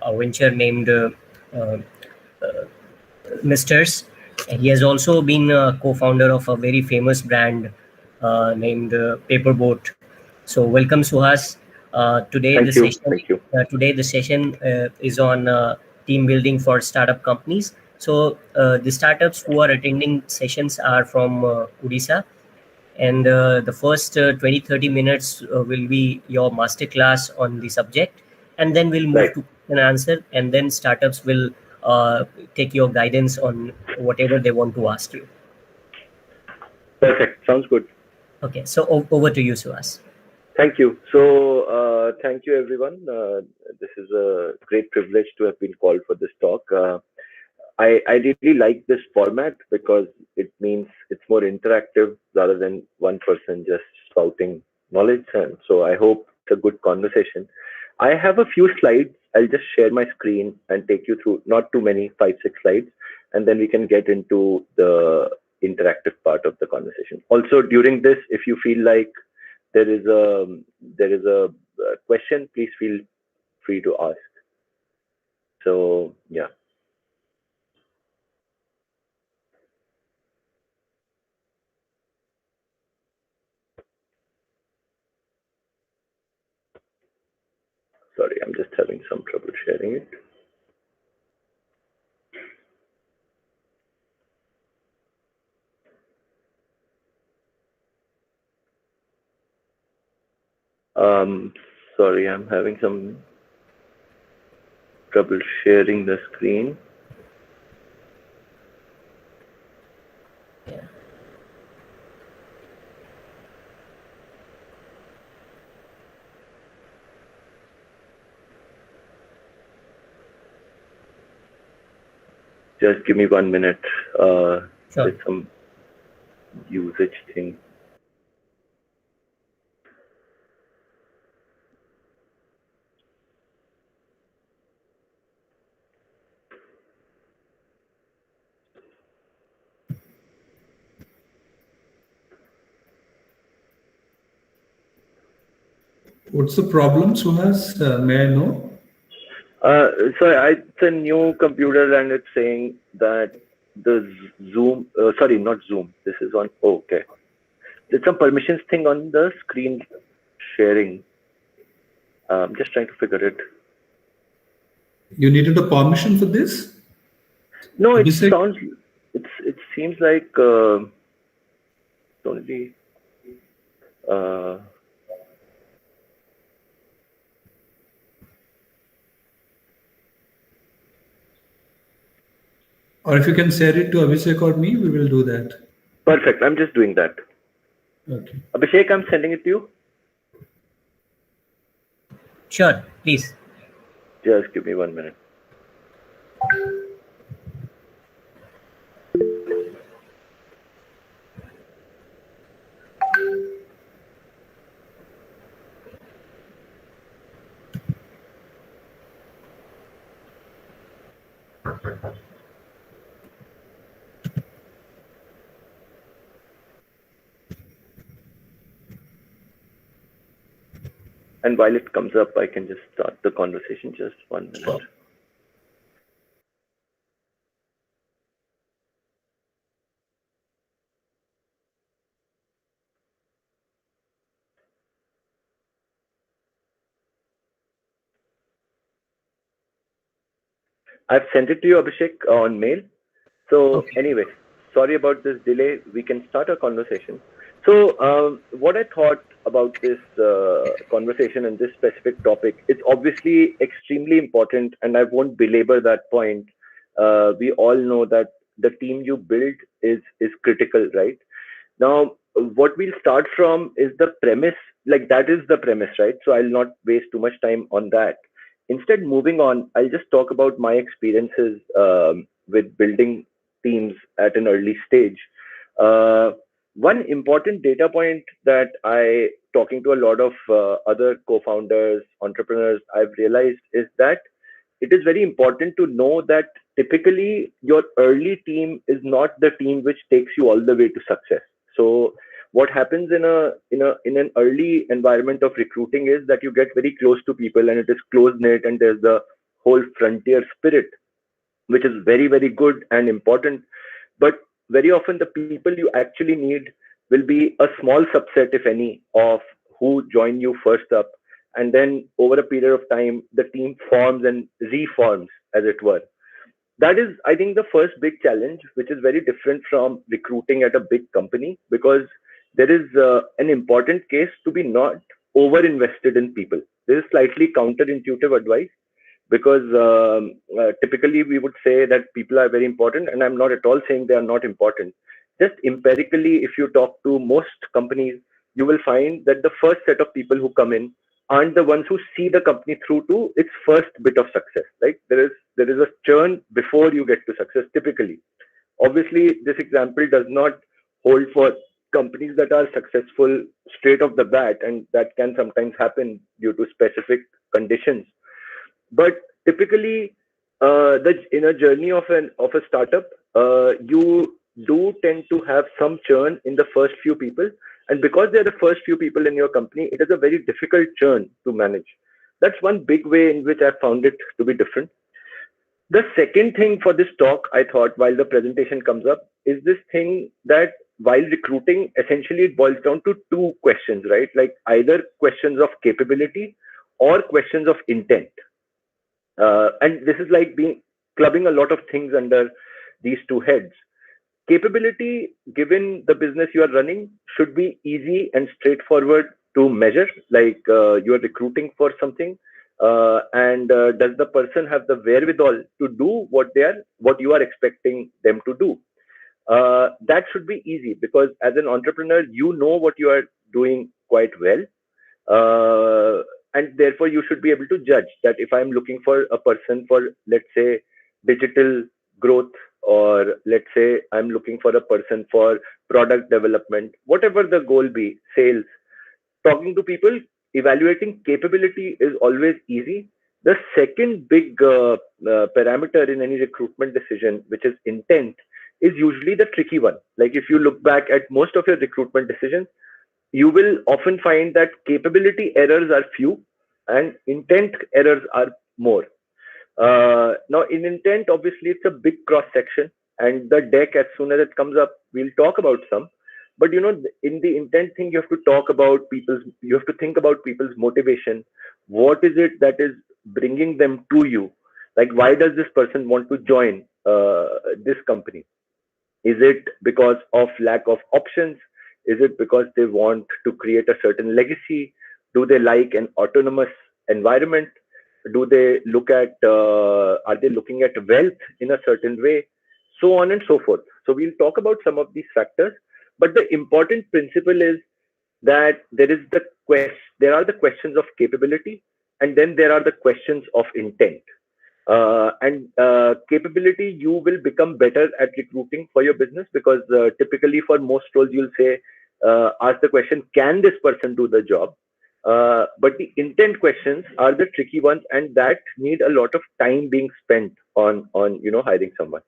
a venture named uh, Misters. He has also been a co-founder of a very famous brand named Paperboat. So welcome, Suhas. Thank you. Thank you. Today the session is on team building for startup companies. So the startups who are attending sessions are from Odisha, and the first 20-30 minutes will be your masterclass on the subject, and then we'll move Right. to question and answer, and then startups will take your guidance on whatever they want to ask you. Perfect. Sounds good. Okay, so over to you, Suhas. Thank you. So, thank you, everyone. This is a great privilege to have been called for this talk. I really like this format because it means it's more interactive rather than one person just spouting knowledge. And so I hope it's a good conversation. I have a few slides. I'll just share my screen and take you through, not too many, 5, 6 slides, and then we can get into the interactive part of the conversation. Also, during this, if you feel like there is a question, please feel free to ask. So yeah. Sorry, I'm just having some trouble sharing it. Sorry, I'm having some trouble sharing the screen. Yeah. Just give me 1 minute. Sure. There's some usage thing. What's the problem, Suhas? May I know? It's a new computer and it's saying that the Zoom, sorry, not Zoom. This is on, okay. There's some permissions thing on the screen sharing. I'm just trying to figure it. You needed a permission for this? No, it Abhishek? sounds, it seems like only, Or if you can share it to Abhishek or me, we will do that. perfect. I'm just doing that. Okay. Abhishek, I'm sending it to you. Sure, please. Just give me 1 minute. And while it comes up, I can just start the conversation. Just 1 minute. I've sent it to you, Abhishek, on mail. So Okay. anyway, sorry about this delay. We can start our conversation. So what I thought about this conversation and this specific topic, it's obviously extremely important, and I won't belabor that point. We all know that the team you build is critical, right? Now, what we'll start from is the premise, like that is the premise, right? So I'll not waste too much time on that. Instead, moving on, I'll just talk about my experiences with building teams at an early stage. Uh, One important data point that talking to a lot of other co-founders, entrepreneurs, I've realized is that it is very important to know that typically your early team is not the team which takes you all the way to success. So what happens in an early environment of recruiting is that you get very close to people and it is close knit and there's the whole frontier spirit, which is very, very good and important. But very often the people you actually need will be a small subset, if any, of who join you first up. And then over a period of time, the team forms and reforms, as it were. That is, I think, the first big challenge, which is very different from recruiting at a big company, because there is an important case to be not over invested in people. This is slightly counterintuitive advice, because typically we would say that people are very important, and I'm not at all saying they are not important. Just empirically, if you talk to most companies, you will find that the first set of people who come in aren't the ones who see the company through to its first bit of success. Like there is a churn before you get to success typically. Obviously, this example does not hold for companies that are successful straight off the bat, and that can sometimes happen due to specific conditions. But typically, in a journey of a startup, you do tend to have some churn in the first few people, and because they're the first few people in your company, it is a very difficult churn to manage. That's one big way in which I found it to be different. The second thing for this talk, I thought, while the presentation comes up, is this thing that while recruiting, essentially it boils down to two questions, right? Like either questions of capability or questions of intent. And this is like clubbing a lot of things under these two heads. Capability, given the business you are running, should be easy and straightforward to measure. Like you are recruiting for something, and does the person have the wherewithal to do what you are expecting them to do? That should be easy, because as an entrepreneur, you know what you are doing quite well. And therefore you should be able to judge that if I'm looking for a person for, let's say, digital growth, or let's say I'm looking for a person for product development, whatever the goal be, sales, talking to people, evaluating capability is always easy. The second big parameter in any recruitment decision, which is intent, is usually the tricky one. Like if you look back at most of your recruitment decisions, you will often find that capability errors are few and intent errors are more. Now, in intent, obviously, it's a big cross section, and the deck, as soon as it comes up, we'll talk about some. But in the intent thing, you have to you have to think about people's motivation. What is it that is bringing them to you? Like, why does this person want to join this company? Is it because of lack of options? Is it because they want to create a certain legacy? Do they like an autonomous environment? Do they are they looking at wealth in a certain way? So on and so forth. So we'll talk about some of these factors. But the important principle is that there are the questions of capability, and then there are the questions of intent. And capability, you will become better at recruiting for your business, because typically for most roles, you'll say, ask the question, can this person do the job? But the intent questions are the tricky ones, and that need a lot of time being spent on hiring someone.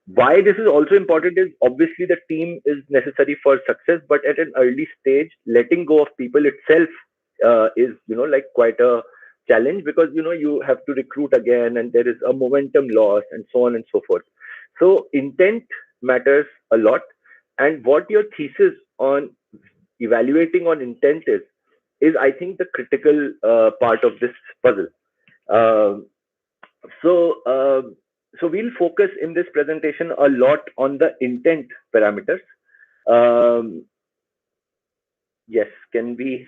Why this is also important is, obviously the team is necessary for success, but at an early stage, letting go of people itself is like quite a challenge, because you have to recruit again, and there is a momentum loss, and so on and so forth. So intent matters a lot, and what your thesis on evaluating on intent is I think the critical part of this puzzle. So we'll focus in this presentation a lot on the intent parameters. Yes, can we?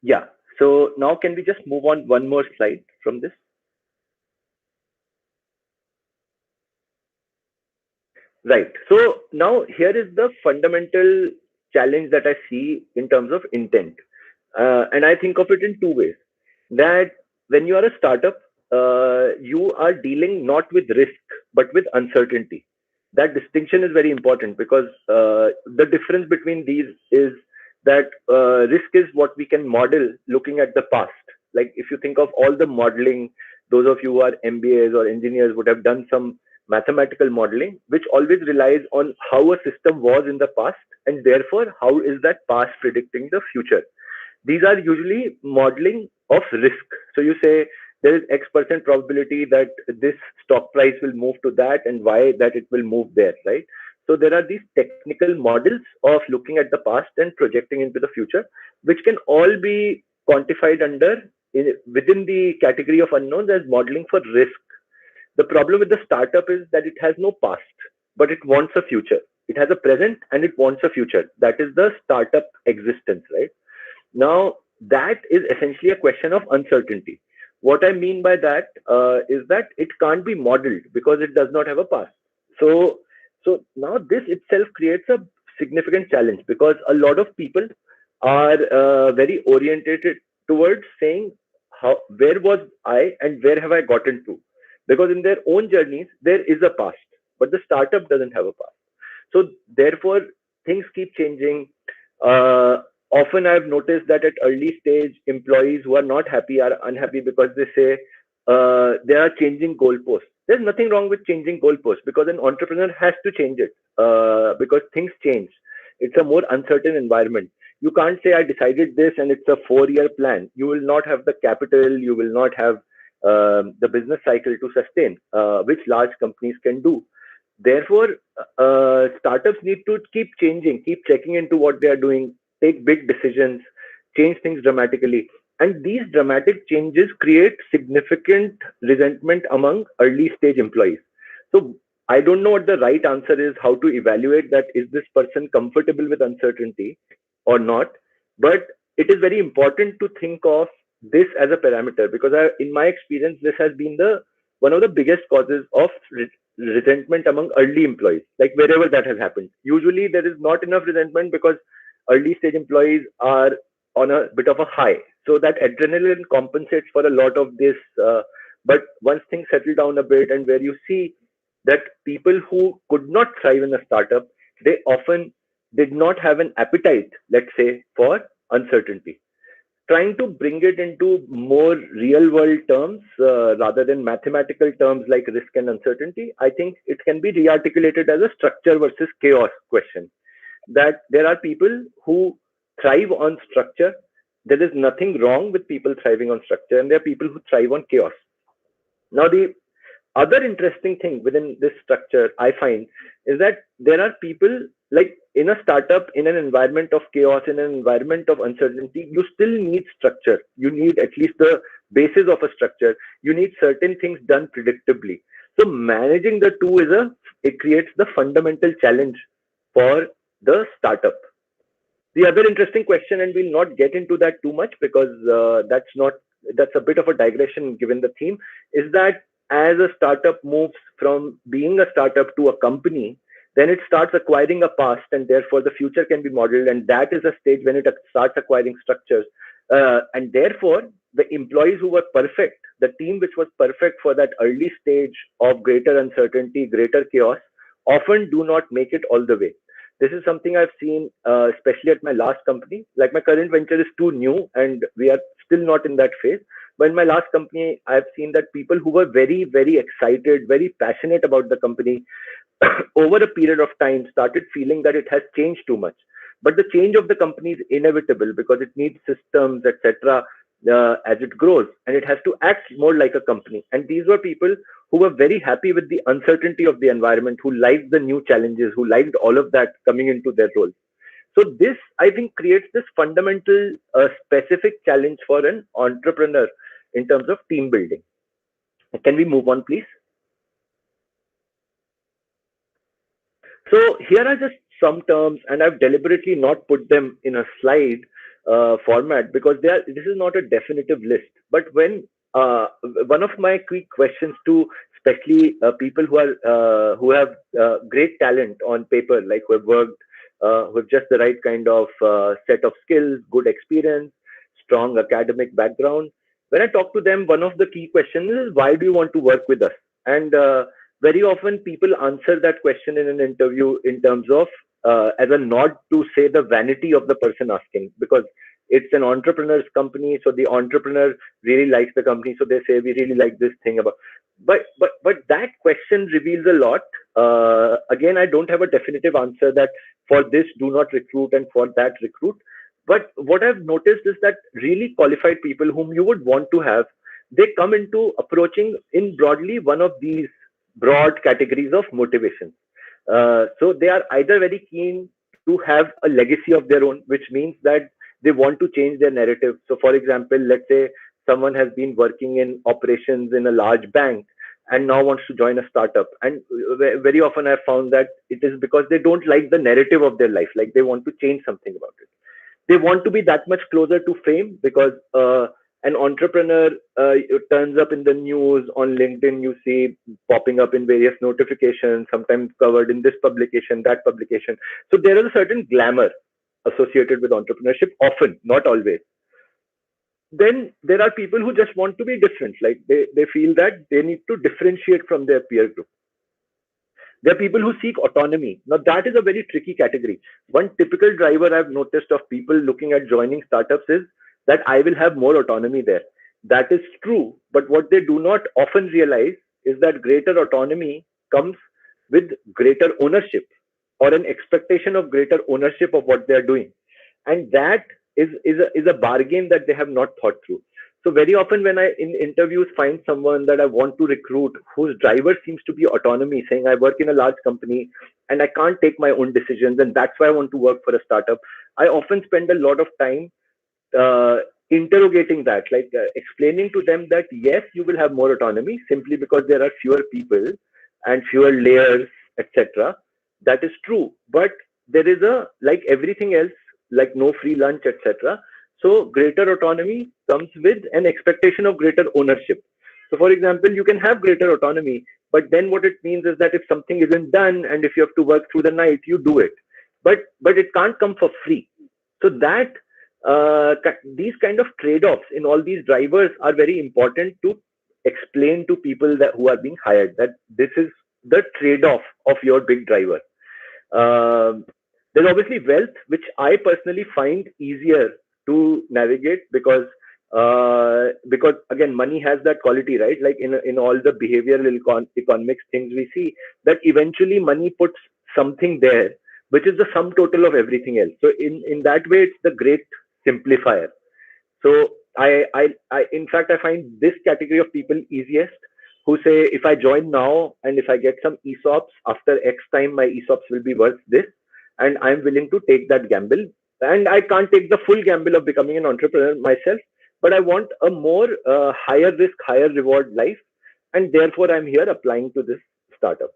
Yeah. So now can we just move on one more slide from this? Right. So now here is the fundamental challenge that I see in terms of intent. And I think of it in two ways. That when you are a startup, you are dealing not with risk, but with uncertainty. That distinction is very important, because the difference between these is that risk is what we can model looking at the past. Like if you think of all the modeling, those of you who are MBAs or engineers would have done some mathematical modeling, which always relies on how a system was in the past, and therefore how is that past predicting the future. These are usually modeling of risk. So you say there is X% probability that this stock price will move to that, and Y that it will move there, right? So there are these technical models of looking at the past and projecting into the future, which can all be quantified within the category of unknowns as modeling for risk. The problem with the startup is that it has no past, but it wants a future. It has a present and it wants a future. That is the startup existence, right? Now, that is essentially a question of uncertainty. What I mean by that is that it can't be modeled because it does not have a past. So now this itself creates a significant challenge, because a lot of people are very orientated towards saying, where was I and where have I gotten to? Because in their own journeys, there is a past, but the startup doesn't have a past. So therefore, things keep changing. Often I've noticed that at early stage, employees who are not happy are unhappy because they say they are changing goalposts. There's nothing wrong with changing goalposts, because an entrepreneur has to change it because things change. It's a more uncertain environment. You can't say I decided this and it's a 4-year plan. You will not have the capital. You will not have the business cycle to sustain, which large companies can do. Therefore, startups need to keep changing, keep checking into what they are doing, take big decisions, change things dramatically. And these dramatic changes create significant resentment among early stage employees. So I don't know what the right answer is, how to evaluate that. Is this person comfortable with uncertainty or not? But it is very important to think of this as a parameter, because in my experience, this has been one of the biggest causes of resentment among early employees, like wherever that has happened. Usually there is not enough resentment because early stage employees are on a bit of a high. So that adrenaline compensates for a lot of this. But once things settle down a bit, and where you see that people who could not thrive in a startup, they often did not have an appetite, let's say, for uncertainty. Trying to bring it into more real world terms rather than mathematical terms like risk and uncertainty, I think it can be re-articulated as a structure versus chaos question. That there are people who thrive on structure. There is nothing wrong with people thriving on structure, and there are people who thrive on chaos. Now, the other interesting thing within this structure I find is that there are people, like in a startup, in an environment of chaos, in an environment of uncertainty, you still need structure. You need at least the basis of a structure. You need certain things done predictably. So managing the two it creates the fundamental challenge for the startup. The other interesting question, and we'll not get into that too much because that's a bit of a digression given the theme, is that as a startup moves from being a startup to a company, then it starts acquiring a past, and therefore the future can be modeled. And that is a stage when it starts acquiring structures. And therefore, the employees who were perfect, the team which was perfect for that early stage of greater uncertainty, greater chaos, often do not make it all the way. This is something I've seen, especially at my last company. Like, my current venture is too new and we are still not in that phase. But in my last company, I've seen that people who were very, very excited, very passionate about the company, over a period of time started feeling that it has changed too much. But the change of the company is inevitable because it needs systems, etc., as it grows, and it has to act more like a company. And these were people who were very happy with the uncertainty of the environment, who liked the new challenges, who liked all of that coming into their roles. So this, I think, creates this fundamental specific challenge for an entrepreneur in terms of team building. Can we move on, please? So here are just some terms, and I've deliberately not put them in a slide format because this is not a definitive list. But when one of my quick questions to especially people who have great talent on paper, like who have worked with just the right kind of set of skills, good experience, strong academic background. When I talk to them, one of the key questions is, why do you want to work with us? And very often people answer that question in an interview in terms of as a nod to say the vanity of the person asking, because it's an entrepreneur's company, so the entrepreneur really likes the company, so they say, we really like this thing about. But that question reveals a lot. Again, I don't have a definitive answer that for this do not recruit and for that recruit. But what I've noticed is that really qualified people whom you would want to have, they come into approaching in broadly one of these broad categories of motivation. So they are either very keen to have a legacy of their own, which means that they want to change their narrative. So, for example, let's say someone has been working in operations in a large bank and now wants to join a startup. And very often I've found that it is because they don't like the narrative of their life, like they want to change something about it. They want to be that much closer to fame because an entrepreneur turns up in the news on LinkedIn. You see popping up in various notifications, sometimes covered in this publication, that publication. So there is a certain glamour associated with entrepreneurship, often, not always. Then there are people who just want to be different, like they feel that they need to differentiate from their peer group. There are people who seek autonomy. Now, that is a very tricky category. One typical driver I've noticed of people looking at joining startups is that I will have more autonomy there. That is true. But what they do not often realize is that greater autonomy comes with greater ownership or an expectation of greater ownership of what they are doing. And that is a bargain that they have not thought through. So very often when I in interviews find someone that I want to recruit whose driver seems to be autonomy, saying I work in a large company and I can't take my own decisions and that's why I want to work for a startup, I often spend a lot of time interrogating that, like explaining to them that yes, you will have more autonomy simply because there are fewer people and fewer layers, etc. That is true, but there is like everything else, like no free lunch, etc. So greater autonomy comes with an expectation of greater ownership. So for example, you can have greater autonomy, but then what it means is that if something isn't done and if you have to work through the night, you do it. But it can't come for free. So that these kind of trade-offs in all these drivers are very important to explain to people that who are being hired, that this is the trade-off of your big driver. There's obviously wealth, which I personally find easier to navigate because again, money has that quality, right? Like in all the behavioral economics things we see, that eventually money puts something there, which is the sum total of everything else. So in that way, it's the great simplifier. So I in fact, I find this category of people easiest, who say, if I join now and if I get some ESOPs, after X time, my ESOPs will be worth this, and I'm willing to take that gamble. And I can't take the full gamble of becoming an entrepreneur myself, but I want a more higher risk, higher reward life. And therefore, I'm here applying to this startup.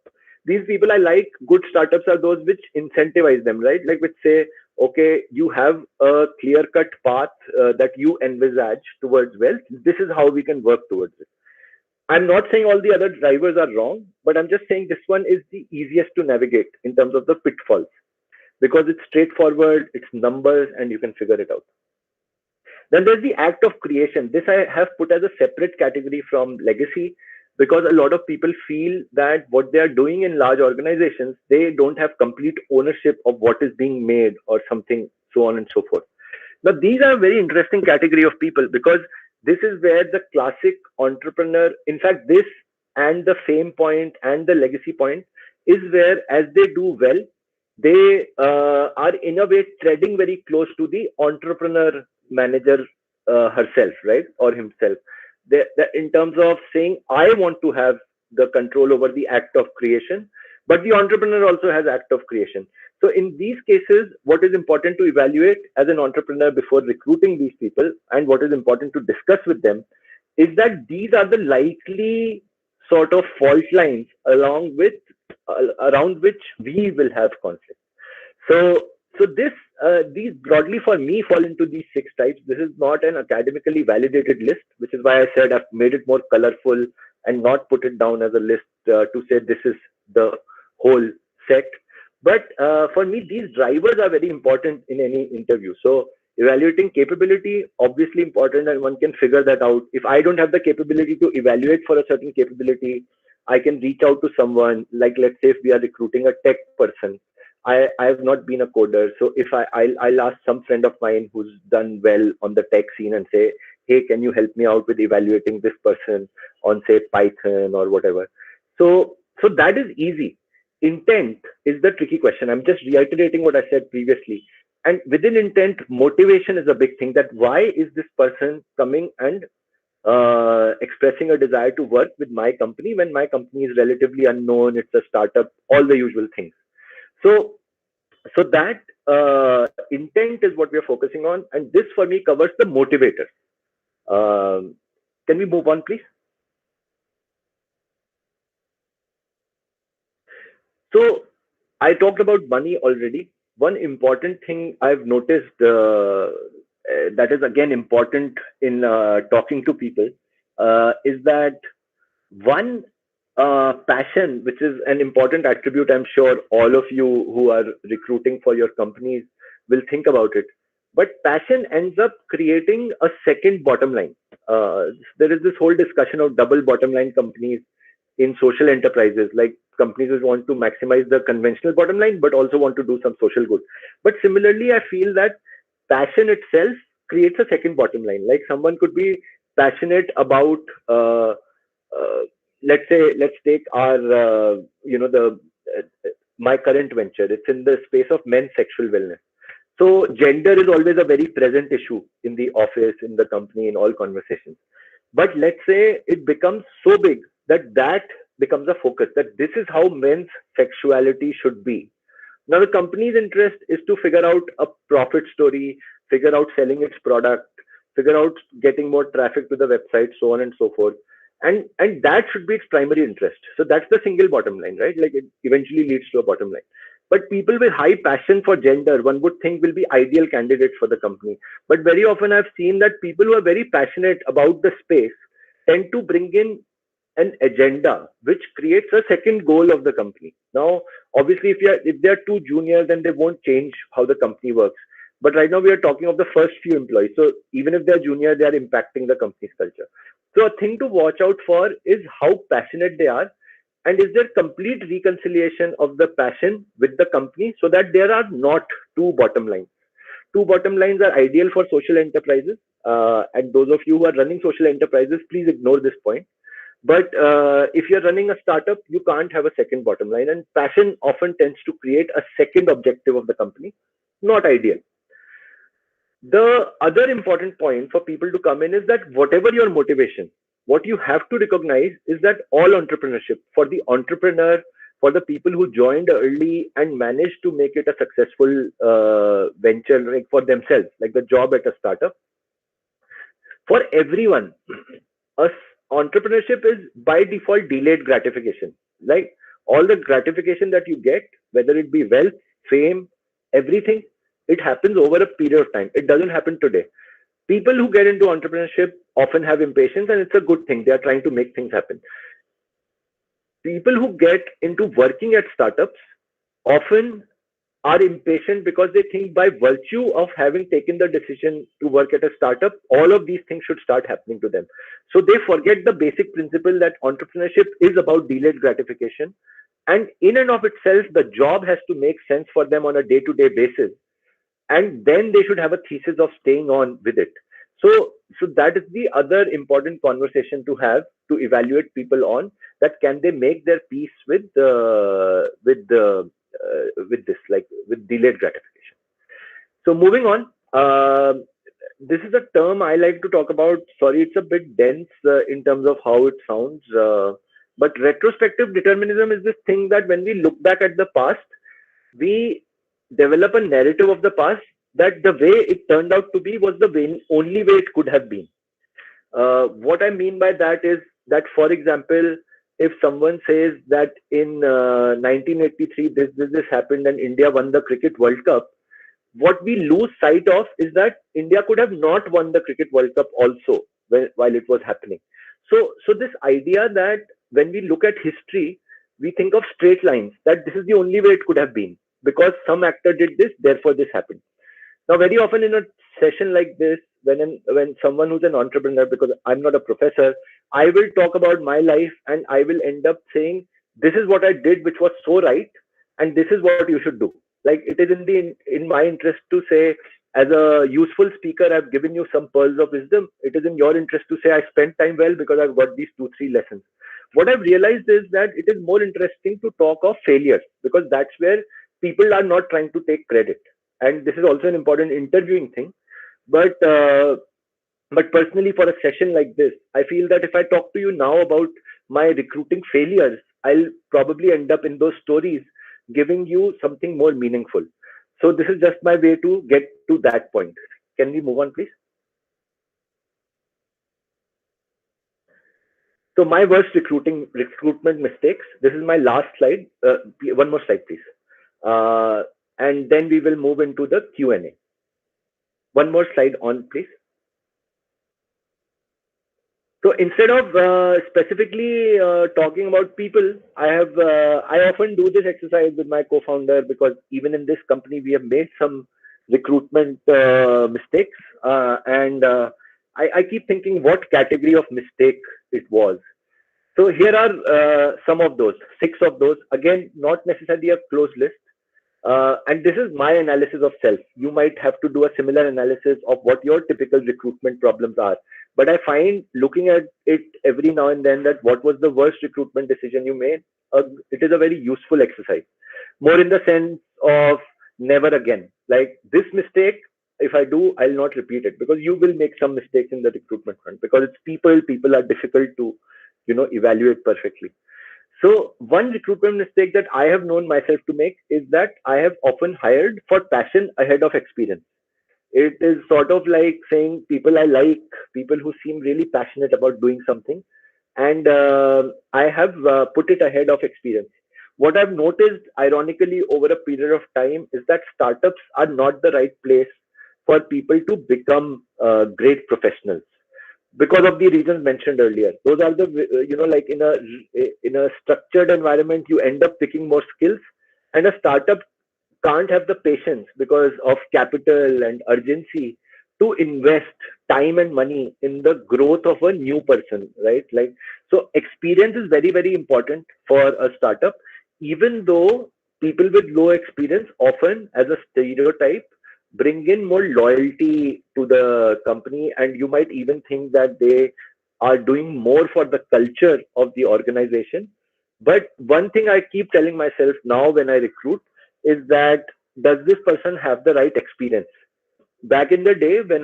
These people I like, good startups are those which incentivize them, right? Like which say, okay, you have a clear-cut path that you envisage towards wealth. This is how we can work towards it. I'm not saying all the other drivers are wrong, but I'm just saying this one is the easiest to navigate in terms of the pitfalls, because it's straightforward, it's numbers, and you can figure it out. Then there's the act of creation. This I have put as a separate category from legacy, because a lot of people feel that what they are doing in large organizations, they don't have complete ownership of what is being made or something, so on and so forth. Now, these are a very interesting category of people, because this is where the classic entrepreneur, in fact, this and the fame point and the legacy point is where, as they do well, they are in a way treading very close to the entrepreneur manager herself, right, or himself. They, in terms of saying, I want to have the control over the act of creation, but the entrepreneur also has act of creation. So in these cases, what is important to evaluate as an entrepreneur before recruiting these people, and what is important to discuss with them, is that these are the likely sort of fault lines around which we will have conflict. So these broadly for me fall into these 6 types. This is not an academically validated list, which is why I said I've made it more colorful and not put it down as a list to say this is the whole set. But for me, these drivers are very important in any interview. So evaluating capability, obviously important, and one can figure that out. If I don't have the capability to evaluate for a certain capability, I can reach out to someone, like let's say if we are recruiting a tech person. I have not been a coder. So if I'll ask some friend of mine who's done well on the tech scene and say, hey, can you help me out with evaluating this person on, say, Python or whatever. So that is easy. Intent is the tricky question. I'm just reiterating what I said previously. And within intent, motivation is a big thing, that why is this person coming and expressing a desire to work with my company when my company is relatively unknown, it's a startup, all the usual things. So, so that intent is what we are focusing on, and this for me covers the motivator. Can we move on, please? So, I talked about money already. One important thing I've noticed that is again important in talking to people is that one passion, which is an important attribute, I'm sure all of you who are recruiting for your companies will think about it. But passion ends up creating a second bottom line. There is this whole discussion of double bottom line companies in social enterprises, like companies which want to maximize the conventional bottom line, but also want to do some social good. But similarly, I feel that passion itself creates a second bottom line. Like someone could be passionate about let's say, let's take our the my current venture. It's in the space of men's sexual wellness. So gender is always a very present issue in the office, in the company, in all conversations. But let's say it becomes so big that that becomes a focus, that this is how men's sexuality should be. Now the company's interest is to figure out a profit story, figure out selling its product, figure out getting more traffic to the website, so on and so forth. And that should be its primary interest. So that's the single bottom line, right? Like it eventually leads to a bottom line. But people with high passion for gender, one would think, will be ideal candidates for the company. But very often I've seen that people who are very passionate about the space tend to bring in an agenda which creates a second goal of the company. Now, obviously, if they're too junior, then they won't change how the company works. But right now we are talking of the first few employees. So even if they're junior, they are impacting the company's culture. So a thing to watch out for is how passionate they are, and is there complete reconciliation of the passion with the company, so that there are not two bottom lines. Two bottom lines are ideal for social enterprises, and those of you who are running social enterprises, please ignore this point. But if you're running a startup, you can't have a second bottom line, and passion often tends to create a second objective of the company. Not ideal. The other important point for people to come in is that whatever your motivation, what you have to recognize is that all entrepreneurship, for the entrepreneur, for the people who joined early and managed to make it a successful venture, like for themselves, like the job at a startup, for everyone, us entrepreneurship is by default delayed gratification. Like all the gratification that you get, whether it be wealth, fame, everything, it happens over a period of time. It doesn't happen today. People who get into entrepreneurship often have impatience, and it's a good thing. They are trying to make things happen. People who get into working at startups often are impatient because they think by virtue of having taken the decision to work at a startup, all of these things should start happening to them. So they forget the basic principle that entrepreneurship is about delayed gratification. And in and of itself, the job has to make sense for them on a day-to-day basis. And then they should have a thesis of staying on with it. So that is the other important conversation to have, to evaluate people on, that can they make their peace with this, like with delayed gratification. So moving on, this is a term I like to talk about. Sorry, it's a bit dense in terms of how it sounds, but retrospective determinism is this thing that when we look back at the past, we develop a narrative of the past that the way it turned out to be was the only way it could have been. What I mean by that is that, for example, if someone says that in 1983 this happened and India won the Cricket World Cup, what we lose sight of is that India could have not won the Cricket World Cup also while it was happening. So this idea that when we look at history, we think of straight lines, that this is the only way it could have been, because some actor did this, therefore this happened. Now, very often in a session like this, when someone who's an entrepreneur, because I'm not a professor, I will talk about my life and I will end up saying, this is what I did, which was so right, and this is what you should do. Like, it is in my interest to say, as a useful speaker, I've given you some pearls of wisdom. It is in your interest to say I spent time well because I've got these 2-3 lessons. What I've realized is that it is more interesting to talk of failures, because that's where people are not trying to take credit. And this is also an important interviewing thing. But But personally, for a session like this, I feel that if I talk to you now about my recruiting failures, I'll probably end up in those stories giving you something more meaningful. So this is just my way to get to that point. Can we move on, please? So my worst recruitment mistakes. This is my last slide. One more slide, please. And then we will move into the Q&A. One more slide on, please. So instead of specifically talking about people, I often do this exercise with my co-founder, because even in this company we have made some recruitment mistakes, and I keep thinking what category of mistake it was. So here are some of those, 6 of those. Again, not necessarily a closed list. And this is my analysis of self. You might have to do a similar analysis of what your typical recruitment problems are. But I find looking at it every now and then that what was the worst recruitment decision you made, it is a very useful exercise. More in the sense of never again. Like this mistake, if I do, I'll not repeat it, because you will make some mistakes in the recruitment front, because it's people are difficult to, evaluate perfectly. So one recruitment mistake that I have known myself to make is that I have often hired for passion ahead of experience. It is sort of like saying people I like, people who seem really passionate about doing something, and I have put it ahead of experience. What I've noticed, ironically, over a period of time is that startups are not the right place for people to become great professionals, because of the reasons mentioned earlier. Those are the, like in a structured environment, you end up picking more skills, and a startup can't have the patience because of capital and urgency to invest time and money in the growth of a new person, right? Like, so experience is very, very important for a startup, even though people with low experience often, as a stereotype, bring in more loyalty to the company, and you might even think that they are doing more for the culture of the organization. But one thing I keep telling myself now when I recruit is that, does this person have the right experience? Back in the day when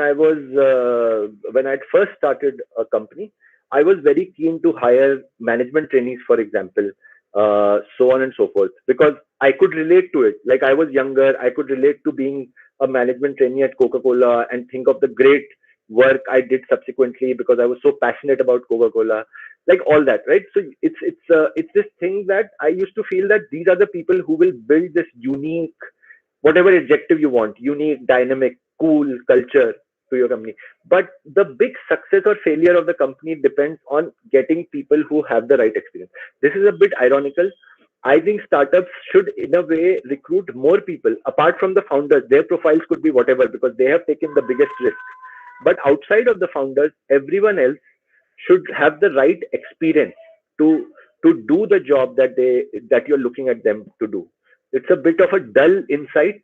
when I first started a company, I was very keen to hire management trainees, for example, so on and so forth, because I could relate to it. Like, I was younger, I could relate to being a management trainee at Coca-Cola and think of the great work I did subsequently because I was so passionate about Coca-Cola, like all that, right? So it's this thing that I used to feel that these are the people who will build this unique, whatever adjective you want, unique, dynamic, cool culture to your company. But the big success or failure of the company depends on getting people who have the right experience. This is a bit ironical. I think startups should, in a way, recruit more people apart from the founders. Their profiles could be whatever, because they have taken the biggest risk. But outside of the founders, everyone else should have the right experience to do the job that you're looking at them to do. It's a bit of a dull insight.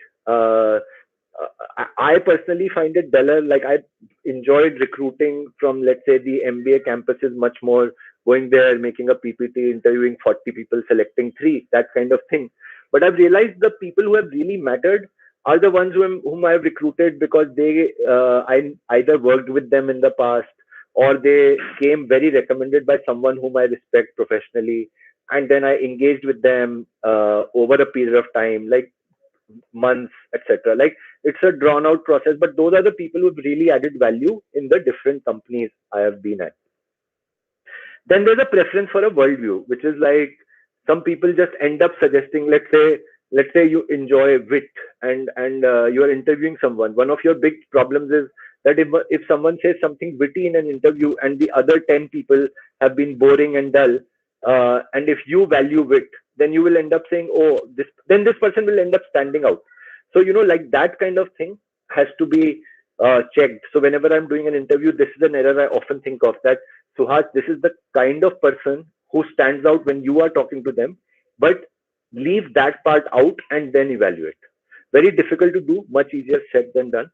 I personally find it duller. Like, I enjoyed recruiting from, let's say, the MBA campuses much more, going there, making a PPT, interviewing 40 people, selecting 3, that kind of thing. But I've realized the people who have really mattered are the ones whom I've recruited because I either worked with them in the past, or they came very recommended by someone whom I respect professionally. And then I engaged with them over a period of time, like months, etc. Like, it's a drawn out process, but those are the people who've really added value in the different companies I have been at. Then there's a preference for a worldview, which is like, some people just end up suggesting, let's say you enjoy wit, and you are interviewing someone. One of your big problems is that if someone says something witty in an interview and the other 10 people have been boring and dull, and if you value wit, then you will end up saying, oh, this person will end up standing out. So, like, that kind of thing has to be checked. So whenever I'm doing an interview, this is an error I often think of, that, Suhas, this is the kind of person who stands out when you are talking to them, but leave that part out and then evaluate. Very difficult to do, much easier said than done.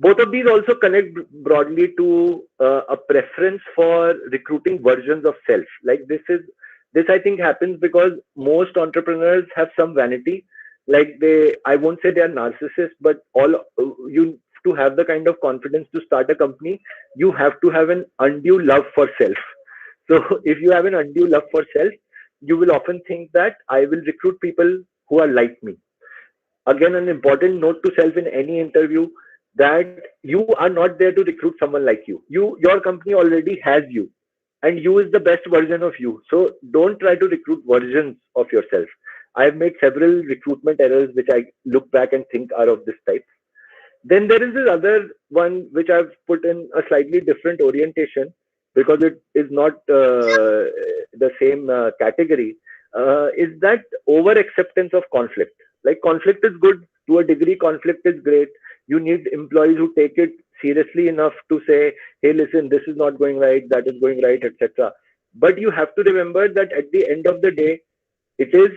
Both of these also connect broadly to a preference for recruiting versions of self. Like, this I think happens because most entrepreneurs have some vanity. Like, I won't say they are narcissists, but to have the kind of confidence to start a company, you have to have an undue love for self. So if you have an undue love for self, you will often think that I will recruit people who are like me. Again, an important note to self in any interview, that you are not there to recruit someone like you. Your company already has you, and you is the best version of you. So don't try to recruit versions of yourself. I've made several recruitment errors which I look back and think are of this type. Then there is this other one which I've put in a slightly different orientation, because it is not the same category. Is that over acceptance of conflict? Like, conflict is good to a degree. Conflict is great. You need employees who take it seriously enough to say, "Hey, listen, this is not going right, that is going right, etc." But you have to remember that at the end of the day, it is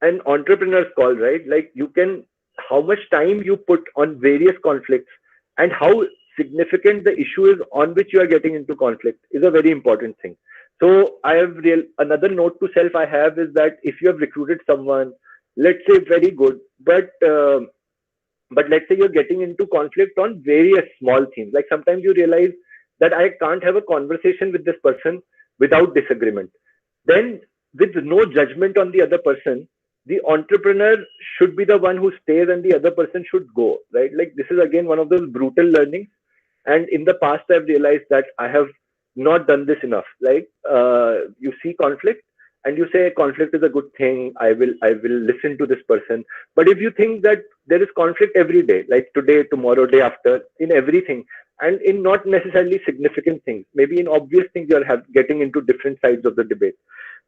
an entrepreneur's call, right? Like, you can, how much time you put on various conflicts and how significant the issue is on which you are getting into conflict is a very important thing. So another note to self I have is that if you have recruited someone, let's say very good, but let's say you're getting into conflict on various small themes. Like, sometimes you realize that I can't have a conversation with this person without disagreement. Then, with no judgment on the other person, the entrepreneur should be the one who stays and the other person should go, right? Like, this is again one of those brutal learnings. And in the past, I've realized that I have not done this enough. Like, you see conflict and you say conflict is a good thing. I will listen to this person. But if you think that there is conflict every day, like today, tomorrow, day after, in everything, and in not necessarily significant things, maybe in obvious things, you're getting into different sides of the debate.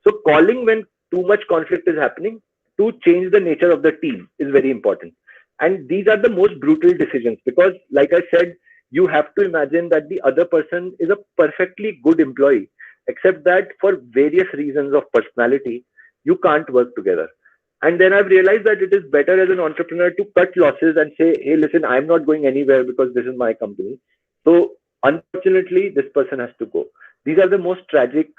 So calling when too much conflict is happening to change the nature of the team is very important. And these are the most brutal decisions, because, like I said, you have to imagine that the other person is a perfectly good employee, except that for various reasons of personality, you can't work together. And then I've realized that it is better as an entrepreneur to cut losses and say, "Hey, listen, I'm not going anywhere because this is my company. So unfortunately, this person has to go." These are the most tragic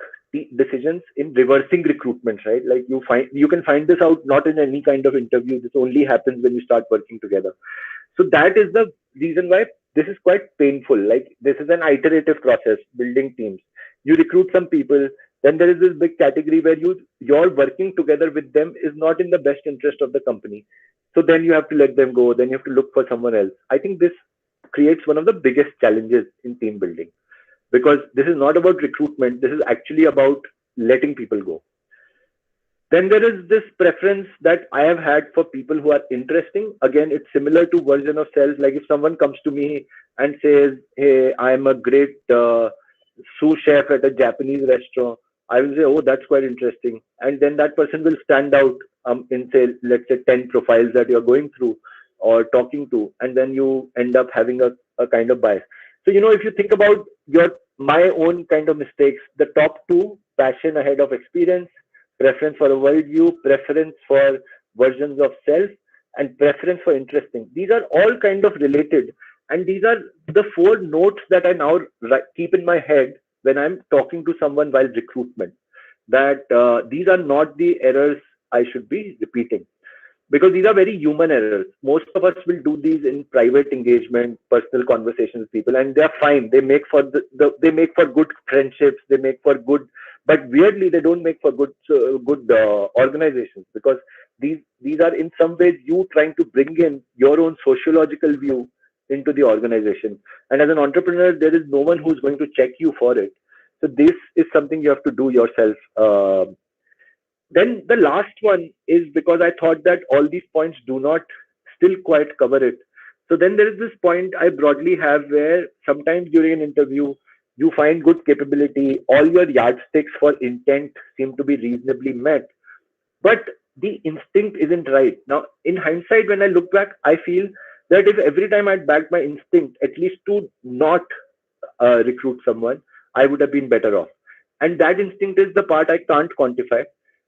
decisions in reversing recruitment, right? Like, you can find this out not in any kind of interview. This only happens when you start working together. So that is the reason why this is quite painful. Like, this is an iterative process, building teams. You recruit some people, then there is this big category where you're working together with them is not in the best interest of the company. So then you have to let them go. Then you have to look for someone else. I think this creates one of the biggest challenges in team building, because this is not about recruitment. This is actually about letting people go. Then there is this preference that I have had for people who are interesting. Again, it's similar to version of self. Like, if someone comes to me and says, "Hey, I'm a great sous chef at a Japanese restaurant," I will say, "Oh, that's quite interesting." And then that person will stand out in, say, let's say 10 profiles that you're going through or talking to. And then you end up having a kind of bias. So, if you think about my own kind of mistakes, the top two, passion ahead of experience, preference for a worldview, preference for versions of self, and preference for interesting. These are all kind of related. And these are the 4 notes that I now keep in my head when I'm talking to someone while recruitment. That these are not the errors I should be repeating, because these are very human errors. Most of us will do these in private engagement, personal conversations with people, and they're fine. They make for they make for good friendships. They make for good, but weirdly, they don't make for good organizations, because these are in some ways you trying to bring in your own sociological view into the organization. And as an entrepreneur, there is no one who's going to check you for it. So this is something you have to do yourself. Then the last one is, because I thought that all these points do not still quite cover it. So then there is this point I broadly have, where sometimes during an interview, you find good capability, all your yardsticks for intent seem to be reasonably met, but the instinct isn't right. Now, in hindsight, when I look back, I feel that if every time I'd backed my instinct, at least to not recruit someone, I would have been better off. And that instinct is the part I can't quantify.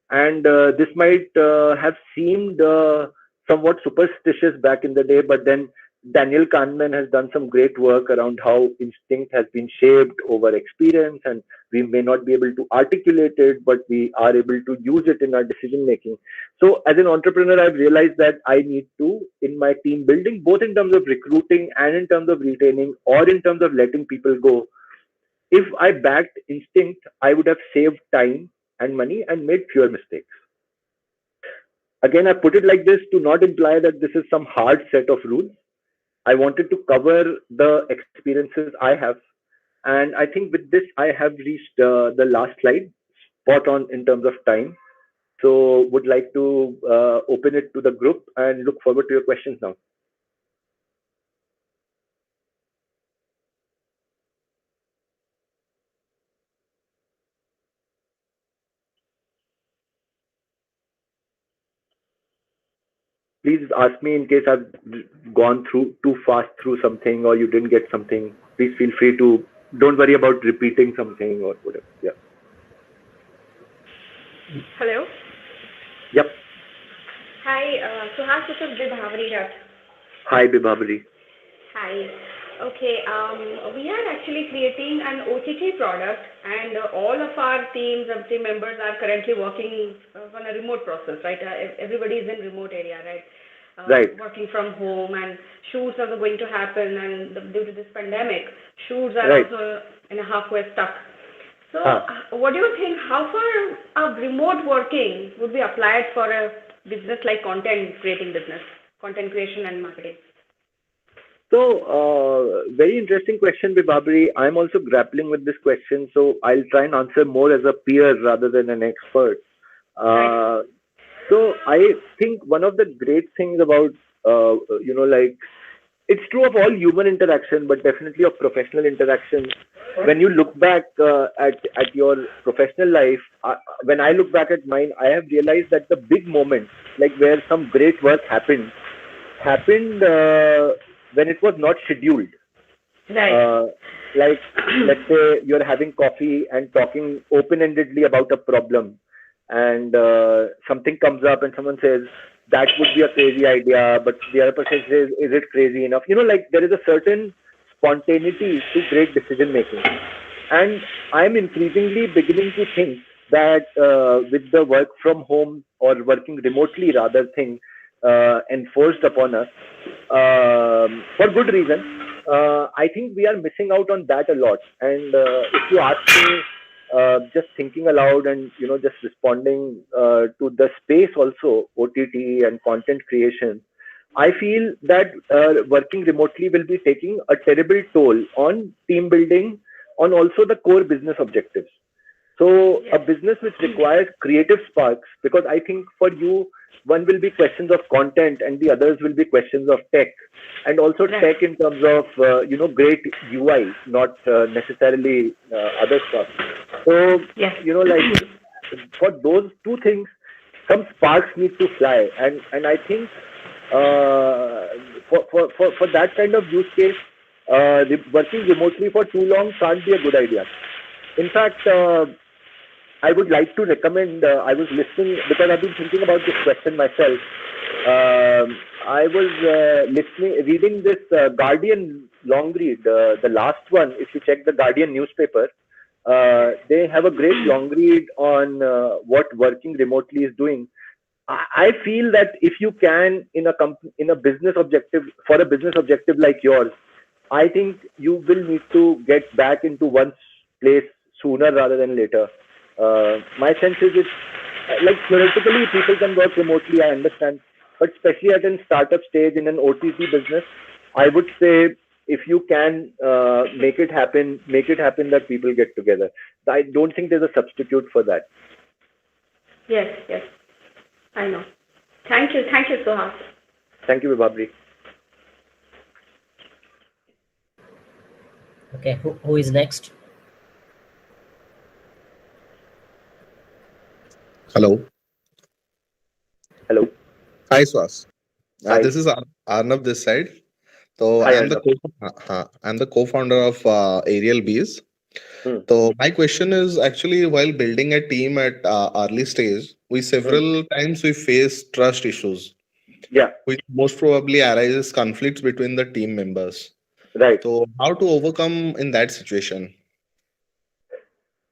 And this might have seemed somewhat superstitious back in the day, but then Daniel Kahneman has done some great work around how instinct has been shaped over experience, and we may not be able to articulate it, but we are able to use it in our decision making. So, as an entrepreneur, I've realized that I need to, in my team building, both in terms of recruiting and in terms of retaining, or in terms of letting people go, if I backed instinct, I would have saved time and money and made fewer mistakes. Again, I put it like this to not imply that this is some hard set of rules. I wanted to cover the experiences I have. And I think with this, I have reached the last slide, spot on in terms of time. So would like to open it to the group and look forward to your questions now. Please ask me in case I've gone through too fast through something or you didn't get something. Please feel free to, don't worry about repeating something or whatever. Yeah. Hello. Yep. Hi, Suhas, this is Bibhavani here. Hi, Bibhavani. Hi. Okay, we are actually creating an OTT product, and all of our team members are currently working on a remote process, right? Everybody is in remote area, right? Right. Working from home, and shoots are going to happen, and due to this pandemic, shoots are Right. also in a halfway stuck. So, what do you think? How far remote working would be applied for a business like content creation and marketing? So, very interesting question, Bibhabri. I'm also grappling with this question, so I'll try and answer more as a peer rather than an expert. Right. So, I think one of the great things about, like, it's true of all human interaction, but definitely of professional interaction. When you look back at your professional life, when I look back at mine, I have realized that the big moments, like where some great work happened when it was not scheduled. Right. Like, let's say you're having coffee and talking open-endedly about a problem, and something comes up and someone says, that would be a crazy idea, but the other person says, is it crazy enough? Like there is a certain spontaneity to great decision making. And I'm increasingly beginning to think that with the work from home or working remotely rather thing enforced upon us for good reason, I think we are missing out on that a lot. And if you ask me, just thinking aloud and just responding to the space also, OTT and content creation, I feel that working remotely will be taking a terrible toll on team building, on also the core business objectives. So a business which requires creative sparks, because I think for you, one will be questions of content and the others will be questions of tech, and also tech in terms of great UI, not necessarily other stuff. So like for those two things, some sparks need to fly, and I think for that kind of use case, working remotely for too long can't be a good idea. In fact, I would like to recommend, I was listening, because I've been thinking about this question myself. I was reading this Guardian long read, the last one. If you check the Guardian newspaper, they have a great long read on what working remotely is doing. I feel that if you can, in a business objective, for a business objective like yours, I think you will need to get back into one's place sooner rather than later. My sense is it's like theoretically people can work remotely, I understand, but especially at a startup stage in an OTT business, I would say if you can make it happen that people get together. I don't think there's a substitute for that. Yes, I know. Thank you, Suhas. Thank you, Bibhabri. Okay, who is next? Hello. Hi, Suhas. Hi. This is Arnav this side. So Hi, I'm the co-founder of Aerial Bees. So my question is actually, while building a team at early stage, we several times we face trust issues. Yeah. which most probably arises conflicts between the team members. Right. So how to overcome in that situation?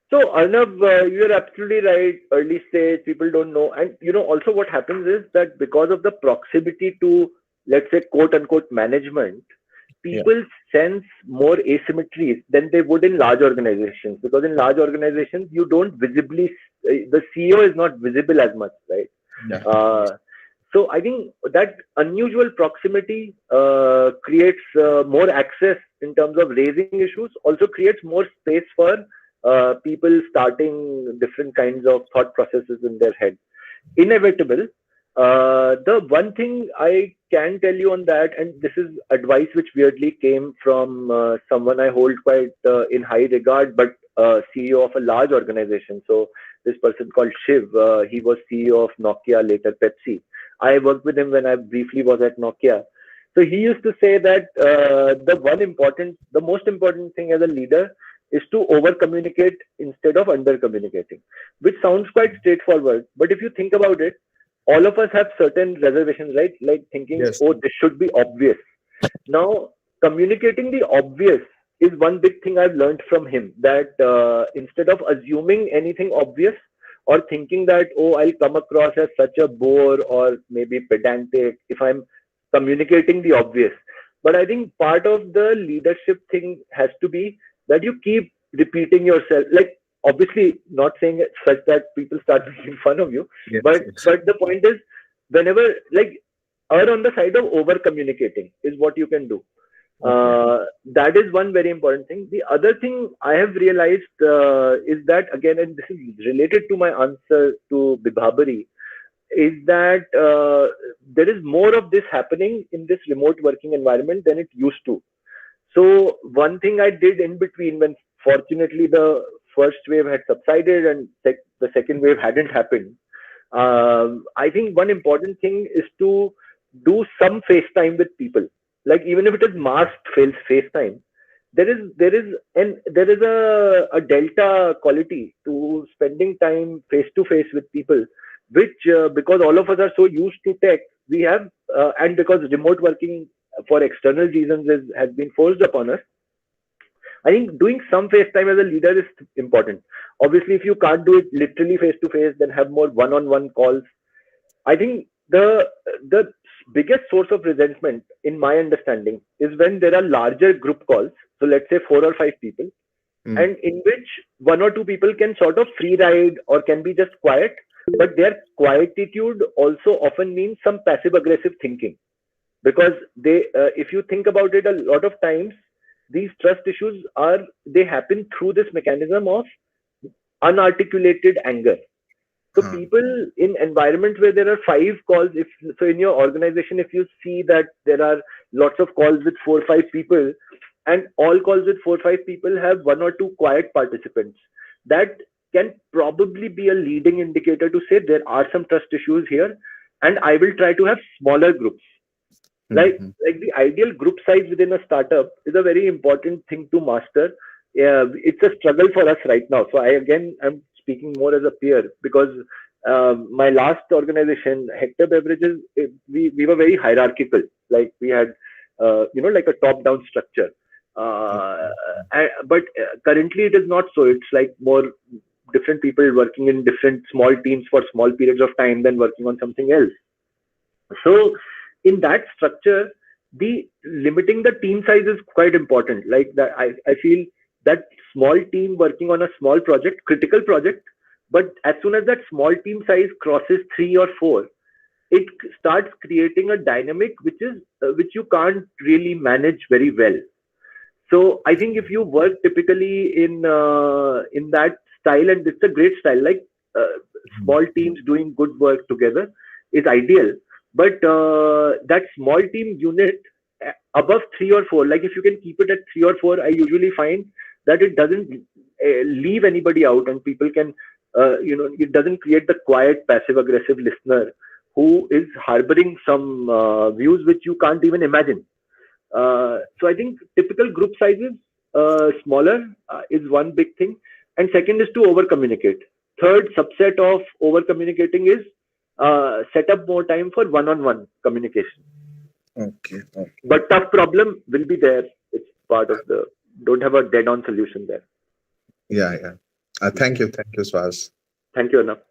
So Arnab, you're absolutely right. Early stage, people don't know. And also what happens is that because of the proximity to, let's say, quote unquote management, Yeah. people sense more asymmetries than they would in large organizations. Because in large organizations, you don't visibly, the CEO is not visible as much, right? Yeah. So I think that unusual proximity creates more access in terms of raising issues, also creates more space for people starting different kinds of thought processes in their head. Inevitable. The one thing I can tell you on that, and this is advice which weirdly came from someone I hold quite in high regard, but CEO of a large organization. So this person called Shiv, he was CEO of Nokia, later Pepsi. I worked with him when I briefly was at Nokia. So he used to say that the most important thing as a leader is to over communicate instead of under communicating, which sounds quite straightforward. But if you think about it, all of us have certain reservations, right? Like thinking, Yes. oh, this should be obvious. Now, communicating the obvious is one big thing I've learned from him, that instead of assuming anything obvious or thinking that, oh, I'll come across as such a bore or maybe pedantic if I'm communicating the obvious. But I think part of the leadership thing has to be that you keep repeating yourself. Like, obviously, not saying it such that people start making fun of you, Yes, but yes. the point is, whenever, like, err on the side of over communicating is what you can do. That is one very important thing. The other thing I have realized is that, again, and this is related to my answer to Bibhabari, is that there is more of this happening in this remote working environment than it used to. So one thing I did in between, when fortunately the first wave had subsided and the second wave hadn't happened, I think one important thing is to do some FaceTime with people. Like, even if it is masked FaceTime, there is a delta quality to spending time face to face with people, which because all of us are so used to tech, we have and because remote working for external reasons has been forced upon us. I think doing some FaceTime as a leader is important. Obviously, if you can't do it literally face to face, then have more one-on-one calls. I think the biggest source of resentment, in my understanding, is when there are larger group calls. So let's say 4 or 5 people, and in which 1 or 2 people can sort of free ride or can be just quiet, but their quietitude also often means some passive aggressive thinking, because if you think about it, a lot of times these trust issues they happen through this mechanism of unarticulated anger. So people in environments where there are 5 calls, so in your organization, if you see that there are lots of calls with 4 or 5 people, and all calls with 4 or 5 people have 1 or 2 quiet participants, that can probably be a leading indicator to say there are some trust issues here, and I will try to have smaller groups. Like the ideal group size within a startup is a very important thing to master. It's a struggle for us right now. So I'm speaking more as a peer, because my last organization, Hector Beverages, we were very hierarchical. Like we had, like a top-down structure. But currently it is not so. It's like more different people working in different small teams for small periods of time than working on something else. So in that structure, the limiting the team size is quite important. Like that, I feel that small team working on a small project, critical project, but as soon as that small team size crosses 3 or 4, it starts creating a dynamic which you can't really manage very well. So I think if you work typically in that style, and it's a great style, like small teams doing good work together is ideal. But that small team unit above 3 or 4, like if you can keep it at 3 or 4, I usually find that it doesn't leave anybody out, and people can, it doesn't create the quiet, passive aggressive listener who is harboring some views which you can't even imagine. So I think typical group sizes, smaller is one big thing. And second is to over communicate. Third subset of over communicating is set up more time for one-on-one communication. Okay. Okay. But tough problem will be there. It's part of the, don't have a dead-on solution there. Yeah. Yeah. Thank you. Thank you, Swaz. Thank you, Arnab.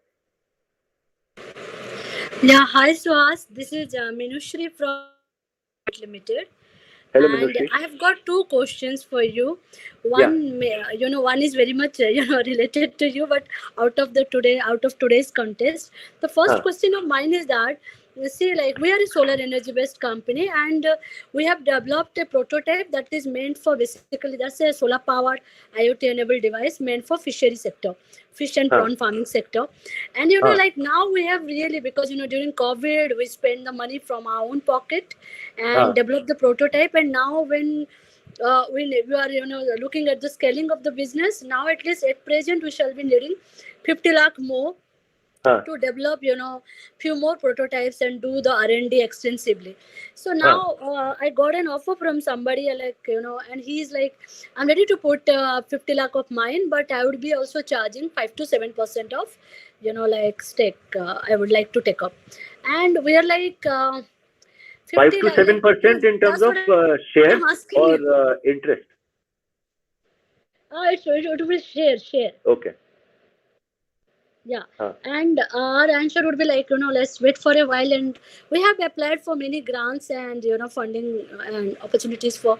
Yeah, hi Suhas. This is Minushri from Limited. Hello, And Minushri. I have got two questions for you. Yeah. One is very much related to you, but out of today's contest. The first question of mine is that, you see, like, we are a solar energy based company, and we have developed a prototype that is meant for, basically, that's a solar powered IoT enabled device meant for fishery sector, fish and prawn farming sector. And like, now we have really, because during COVID we spend the money from our own pocket and develop the prototype. And now when we are looking at the scaling of the business, now at least at present we shall be needing 50 lakh more to develop few more prototypes and do the R&D extensively. So now I got an offer from somebody, like, and he's like, I'm ready to put 50 lakh of mine, but I would be also charging 5 to 7% of like stake I would like to take up. And we are like 5 to 7% in terms of share or interest? It will be share. Okay. Yeah. And our answer would be like, let's wait for a while. And we have applied for many grants and, funding and opportunities for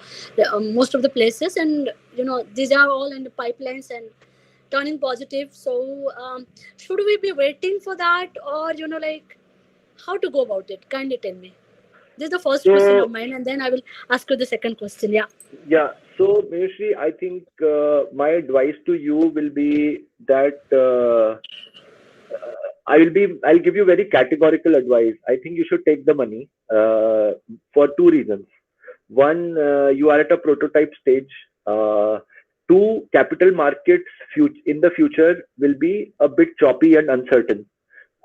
most of the places. And, these are all in the pipelines and turning positive. So should we be waiting for that, or, like, how to go about it? Kindly tell me. This is the first question of mine, and then I will ask you the second question. Yeah. Yeah. So, Minushri, I think my advice to you will be that I'll give you very categorical advice. I think you should take the money for two reasons. One, you are at a prototype stage. Two, capital markets in the future will be a bit choppy and uncertain.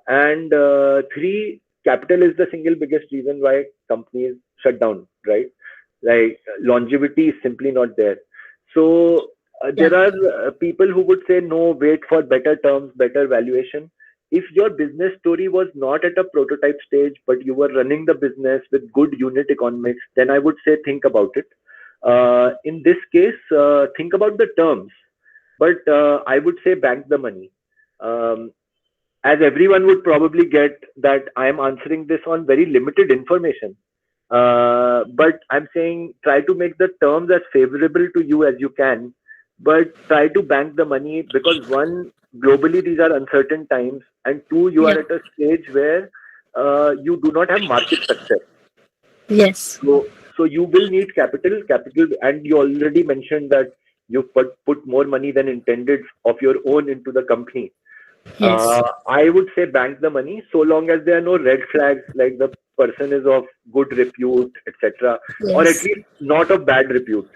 And three, capital is the single biggest reason why companies shut down, right? Like, longevity is simply not there. So there are people who would say, no, wait for better terms, better valuation. If your business story was not at a prototype stage, but you were running the business with good unit economics, then I would say think about it. In this case, think about the terms, but I would say bank the money. As everyone would probably get, that I am answering this on very limited information. But I'm saying try to make the terms as favorable to you as you can, but try to bank the money, because one, globally these are uncertain times, and two, you are at a stage where you do not have market success. Yes. So you will need capital, and you already mentioned that you put more money than intended of your own into the company. Yes. I would say bank the money, so long as there are no red flags, like the person is of good repute, etc., or at least not of bad repute.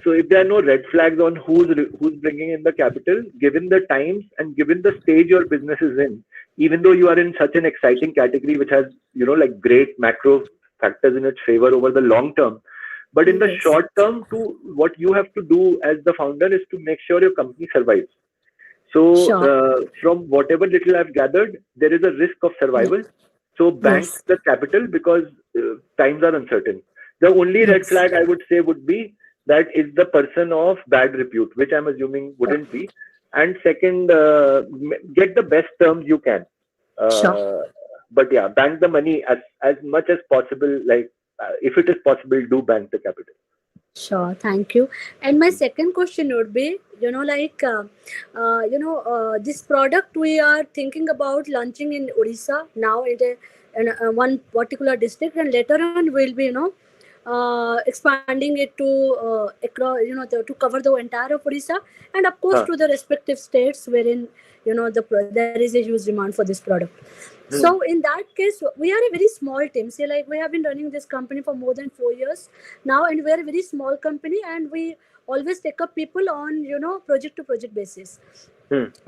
So if there are no red flags on who's bringing in the capital, given the times and given the stage your business is in, even though you are in such an exciting category which has like great macro factors in its favor over the long term, but in the short term, what you have to do as the founder is to make sure your company survives. So from whatever little I've gathered, there is a risk of survival. So bank the capital, because times are uncertain. The only red flag I would say would be that is the person of bad repute, which I'm assuming wouldn't be. And second, get the best terms you can. But yeah, bank the money as much as possible. Like, if it is possible, do bank the capital. Sure, thank you. And my second question would be, this product we are thinking about launching in Odisha now in one particular district, and later on we'll be, expanding it to across, to cover the entire of Odisha, and of course to the respective states wherein there is a huge demand for this product. So in that case, we are a very small team. Say, like, we have been running this company for more than 4 years now, and we are a very small company, and we always take up people on project to project basis.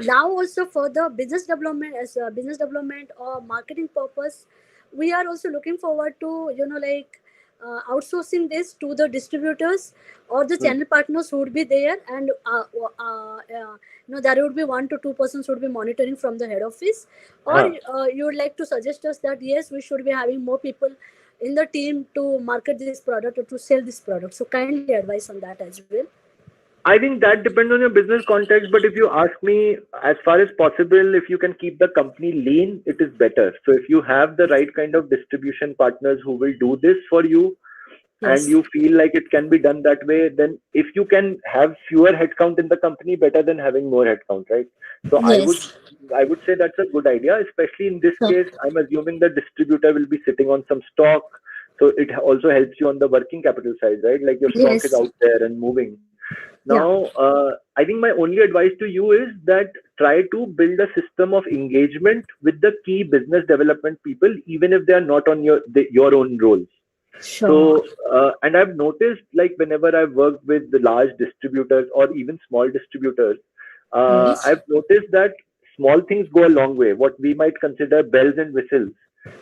Now also for the business development, as a business development or marketing purpose, we are also looking forward to outsourcing this to the distributors or the channel partners who would be there, and there would be 1 to 2 persons who would be monitoring from the head office, or you would like to suggest us that yes, we should be having more people in the team to market this product or to sell this product. So kindly advise on that as well. I think that depends on your business context, but if you ask me, as far as possible, if you can keep the company lean, it is better. So if you have the right kind of distribution partners who will do this for you, and you feel like it can be done that way, then if you can have fewer headcount in the company, better than having more headcount, right? So I would say that's a good idea, especially in this case. I'm assuming the distributor will be sitting on some stock, so it also helps you on the working capital side, right? Like your stock is out there and moving. Now, I think my only advice to you is that try to build a system of engagement with the key business development people, even if they are not on your own roles. So, and I've noticed, like whenever I've worked with the large distributors or even small distributors, I've noticed that small things go a long way. What we might consider bells and whistles,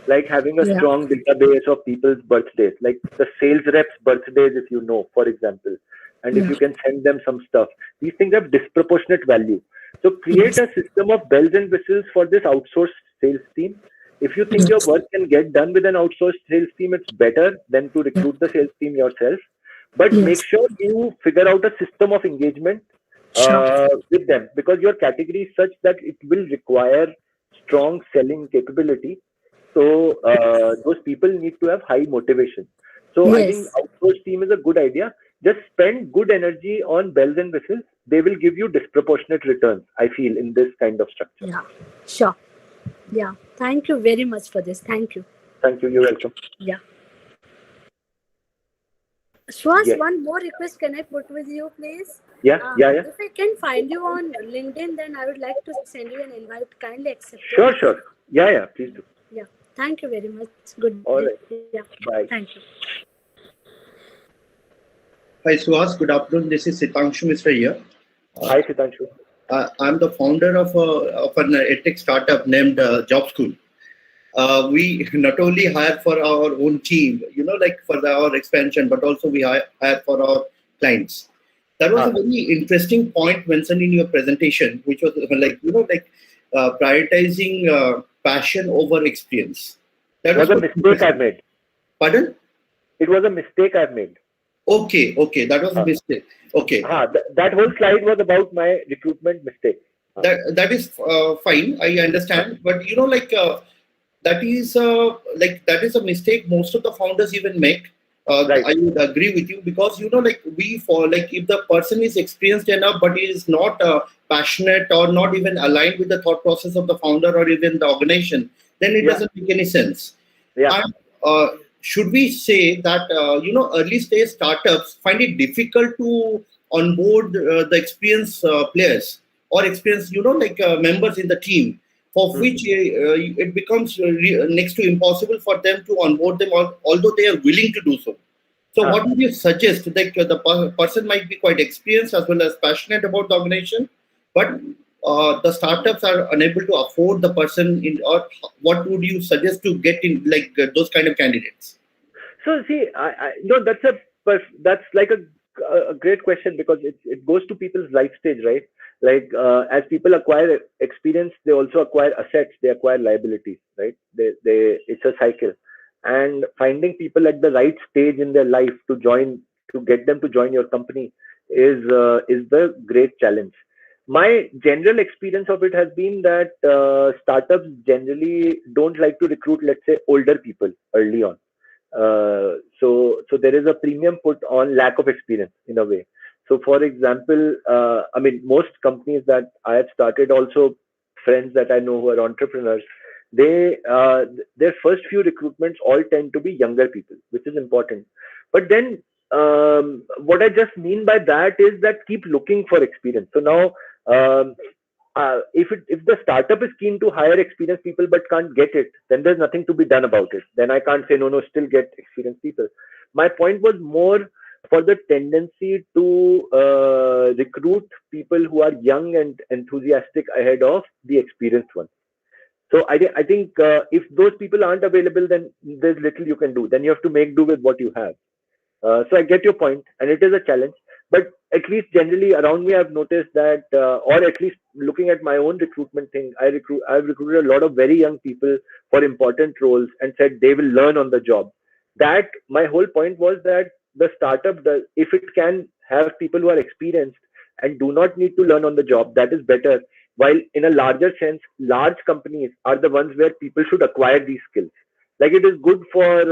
like having a strong database of people's birthdays, like the sales reps' birthdays, if you know, for example, and if you can send them some stuff, these things have disproportionate value. So create a system of bells and whistles for this outsourced sales team. If you think your work can get done with an outsourced sales team, it's better than to recruit the sales team yourself. But make sure you figure out a system of engagement with them, because your category is such that it will require strong selling capability. So those people need to have high motivation. So I think outsourced team is a good idea. Just spend good energy on bells and whistles. They will give you disproportionate returns, I feel, in this kind of structure. Yeah, sure. Yeah, thank you very much for this. Thank you. Thank you. You're welcome. Yeah. Shwas, one more request can I put with you, please? Yeah. If I can find you on LinkedIn, then I would like to send you an invite. Kindly accept it. Sure. Yeah, please do. Yeah. Thank you very much. Good All day. right. Yeah. Bye. Thank you. Hi, Suhas. Good afternoon. This is Sitanshu Mishra here. Hi, Sitanshu. I'm the founder of an edtech startup named Job School. We not only hire for our own team, like for our expansion, but also we hire for our clients. That was a very interesting point mentioned in your presentation, which was prioritizing passion over experience. That was a mistake I've made. Pardon? It was a mistake I've made. Okay, that was a mistake. Okay. That whole slide was about my recruitment mistake. That is fine. I understand, but that is a mistake most of the founders even make. Right. I would agree with you, because if the person is experienced enough but is not passionate or not even aligned with the thought process of the founder or even the organization, then it doesn't make any sense. Yeah. And, should we say that early stage startups find it difficult to onboard the experienced players or experienced members in the team, for which it becomes next to impossible for them to onboard them, although they are willing to do so? So what would you suggest? Like the person might be quite experienced as well as passionate about the organization, but the startups are unable to afford the person or what would you suggest to get in those kind of candidates? So see, that's like a great question, because it goes to people's life stage, right? Like as people acquire experience, they also acquire assets, they acquire liabilities, right? It's a cycle, and finding people at the right stage in their life to get them to join your company is the great challenge. My general experience of it has been that startups generally don't like to recruit, let's say, older people early on. So there is a premium put on lack of experience in a way. So for example, most companies that I have started, also friends that I know who are entrepreneurs, their first few recruitments all tend to be younger people, which is important. But then what I just mean by that is that keep looking for experience. So now, if the startup is keen to hire experienced people but can't get it, then there's nothing to be done about it. Then I can't say no, still get experienced people. My point was more for the tendency to recruit people who are young and enthusiastic ahead of the experienced ones. So I think if those people aren't available, then there's little you can do. Then you have to make do with what you have. So I get your point, and it is a challenge. But at least generally around me, I've noticed that, or at least looking at my own recruitment thing, I've recruited a lot of very young people for important roles and said they will learn on the job. That my whole point was that the startup does, if it can have people who are experienced and do not need to learn on the job, that is better. While in a larger sense, large companies are the ones where people should acquire these skills. Like it is good for,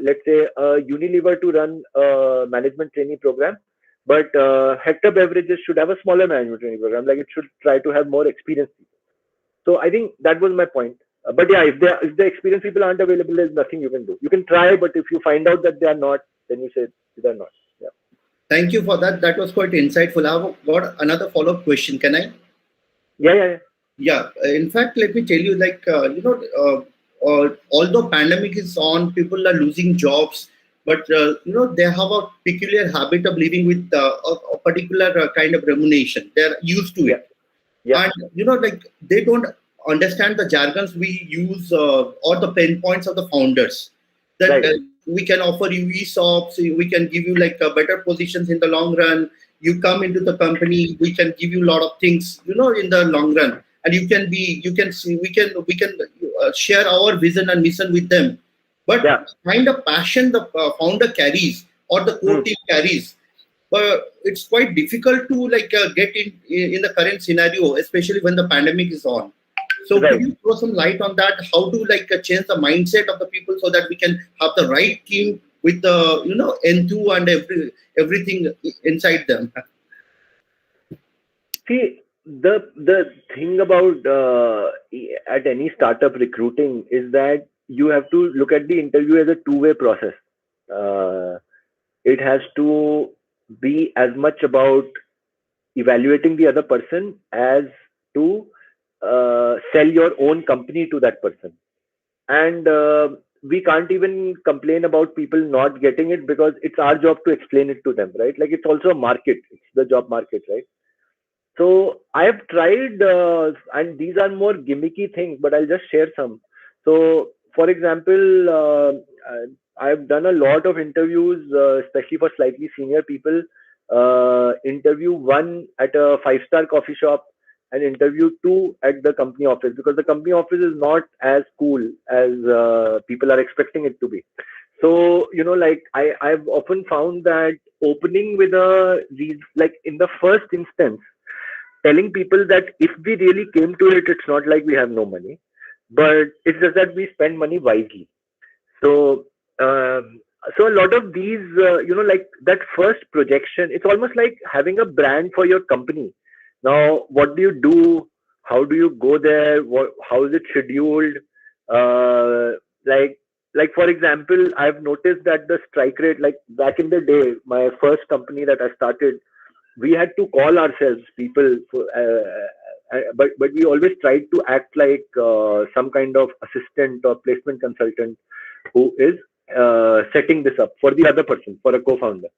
let's say, Unilever to run a management training program, but Hector Beverages should have a smaller management training program. Like it should try to have more experienced people. So I think that was my point. But yeah, if the experienced people aren't available, there's nothing you can do. You can try, but if you find out that they are not, then you say they're not. Yeah. Thank you for that. That was quite insightful. I've got another follow-up question. Can I? Yeah. Yeah. In fact, let me tell you, like, although pandemic is on, people are losing jobs, but they have a peculiar habit of living with a particular kind of remuneration. They're used to it. Yeah. And like they don't understand the jargons we use or the pain points of the founders. That Right. We can offer you ESOPs, we can give you like better positions in the long run. You come into the company, we can give you a lot of things, in the long run, and we can share our vision and mission with them. But Yeah. kind of passion the founder carries or the core team carries, but it's quite difficult to like get in the current scenario, especially when the pandemic is on. So Right. could you throw some light on that? How to like change the mindset of the people so that we can have the right team with the N2 and everything inside them? See, the thing about at any startup recruiting is that you have to look at the interview as a two-way process. It has to be as much about evaluating the other person as to sell your own company to that person. And we can't even complain about people not getting it because it's our job to explain it to them, right? Like it's also a market. It's the job market, right? So I have tried, and these are more gimmicky things, but I'll just share some. So, for example, I've done a lot of interviews, especially for slightly senior people. Interview one at a five-star coffee shop, and interview two at the company office, because the company office is not as cool as people are expecting it to be. So, like I've often found that opening with like in the first instance, telling people that if we really came to it, it's not like we have no money, but it's just that we spend money wisely. So, so a lot of these, like that first projection, it's almost like having a brand for your company. Now, what do you do? How do you go there? How is it scheduled? Like for example, I've noticed that the strike rate, like back in the day, my first company that I started, we had to call ourselves people, but we always tried to act like some kind of assistant or placement consultant who is setting this up for the other person, for a co-founder.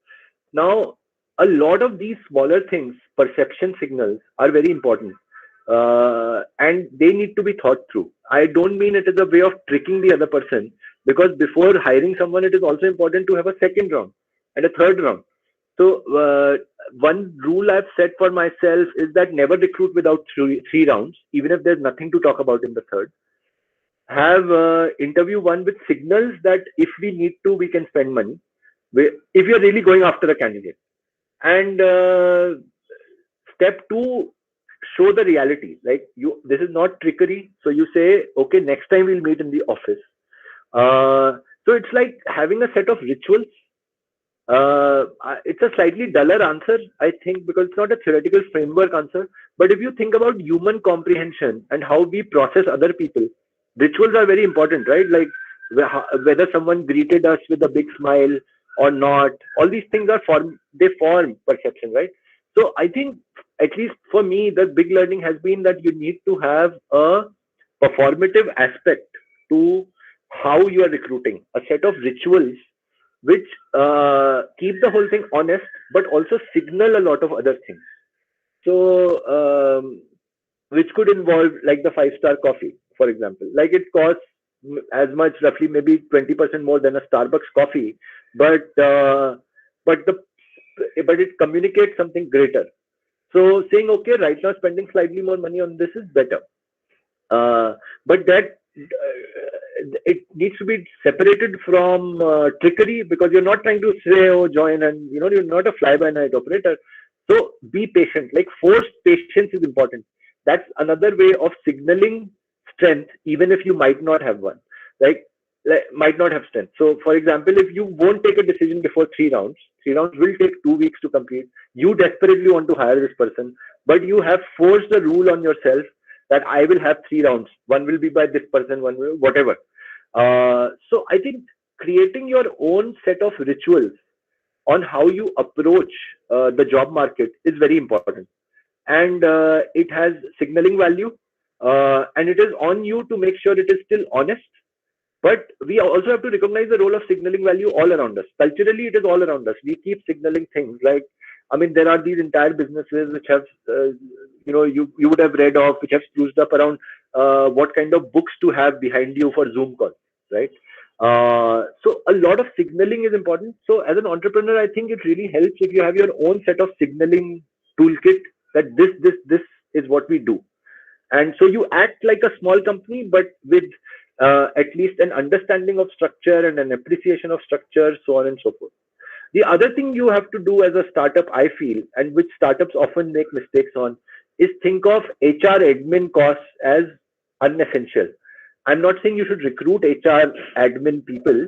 Now, a lot of these smaller things, perception signals, are very important, and they need to be thought through. I don't mean it as a way of tricking the other person, because before hiring someone, it is also important to have a second round and a third round. So one rule I've set for myself is that never recruit without three rounds, even if there's nothing to talk about in the third. Have interview one with signals that if we need to, we can spend money. If you're really going after a candidate. And step two, show the reality. Like this is not trickery. So you say, okay, next time we'll meet in the office. So it's like having a set of rituals. It's a slightly duller answer, I think, because it's not a theoretical framework answer. But if you think about human comprehension and how we process other people, rituals are very important, right? Like whether someone greeted us with a big smile or not, all these things form perception, right? So I think, at least for me, the big learning has been that you need to have a performative aspect to how you are recruiting, a set of rituals which keep the whole thing honest, but also signal a lot of other things. So which could involve like the 5-star coffee, for example. Like it costs as much, roughly maybe 20% more than a Starbucks coffee, but it communicates something greater. So saying, okay, right now spending slightly more money on this is better, but that it needs to be separated from trickery, because you're not trying to say, oh, join, and you're not a fly-by-night operator. So be patient. Like forced patience is important. That's another way of signaling strength, even if you might not have one. Like might not have strength. So, for example, if you won't take a decision before 3 rounds will take 2 weeks to complete. You desperately want to hire this person, but you have forced a rule on yourself that I will have 3 rounds. One will be by this person, one will whatever. So I think creating your own set of rituals on how you approach the job market is very important, and it has signaling value, and it is on you to make sure it is still honest. But we also have to recognize the role of signaling value all around us. Culturally, it is all around us. We keep signaling things like, there are these entire businesses which have, you would have read of, which have spruced up around what kind of books to have behind you for Zoom calls, right? So a lot of signaling is important. So as an entrepreneur, I think it really helps if you have your own set of signaling toolkit, that this is what we do. And so you act like a small company, but with at least an understanding of structure and an appreciation of structure, so on and so forth. The other thing you have to do as a startup, I feel, and which startups often make mistakes on, is think of HR admin costs as unessential. I'm not saying you should recruit HR admin people,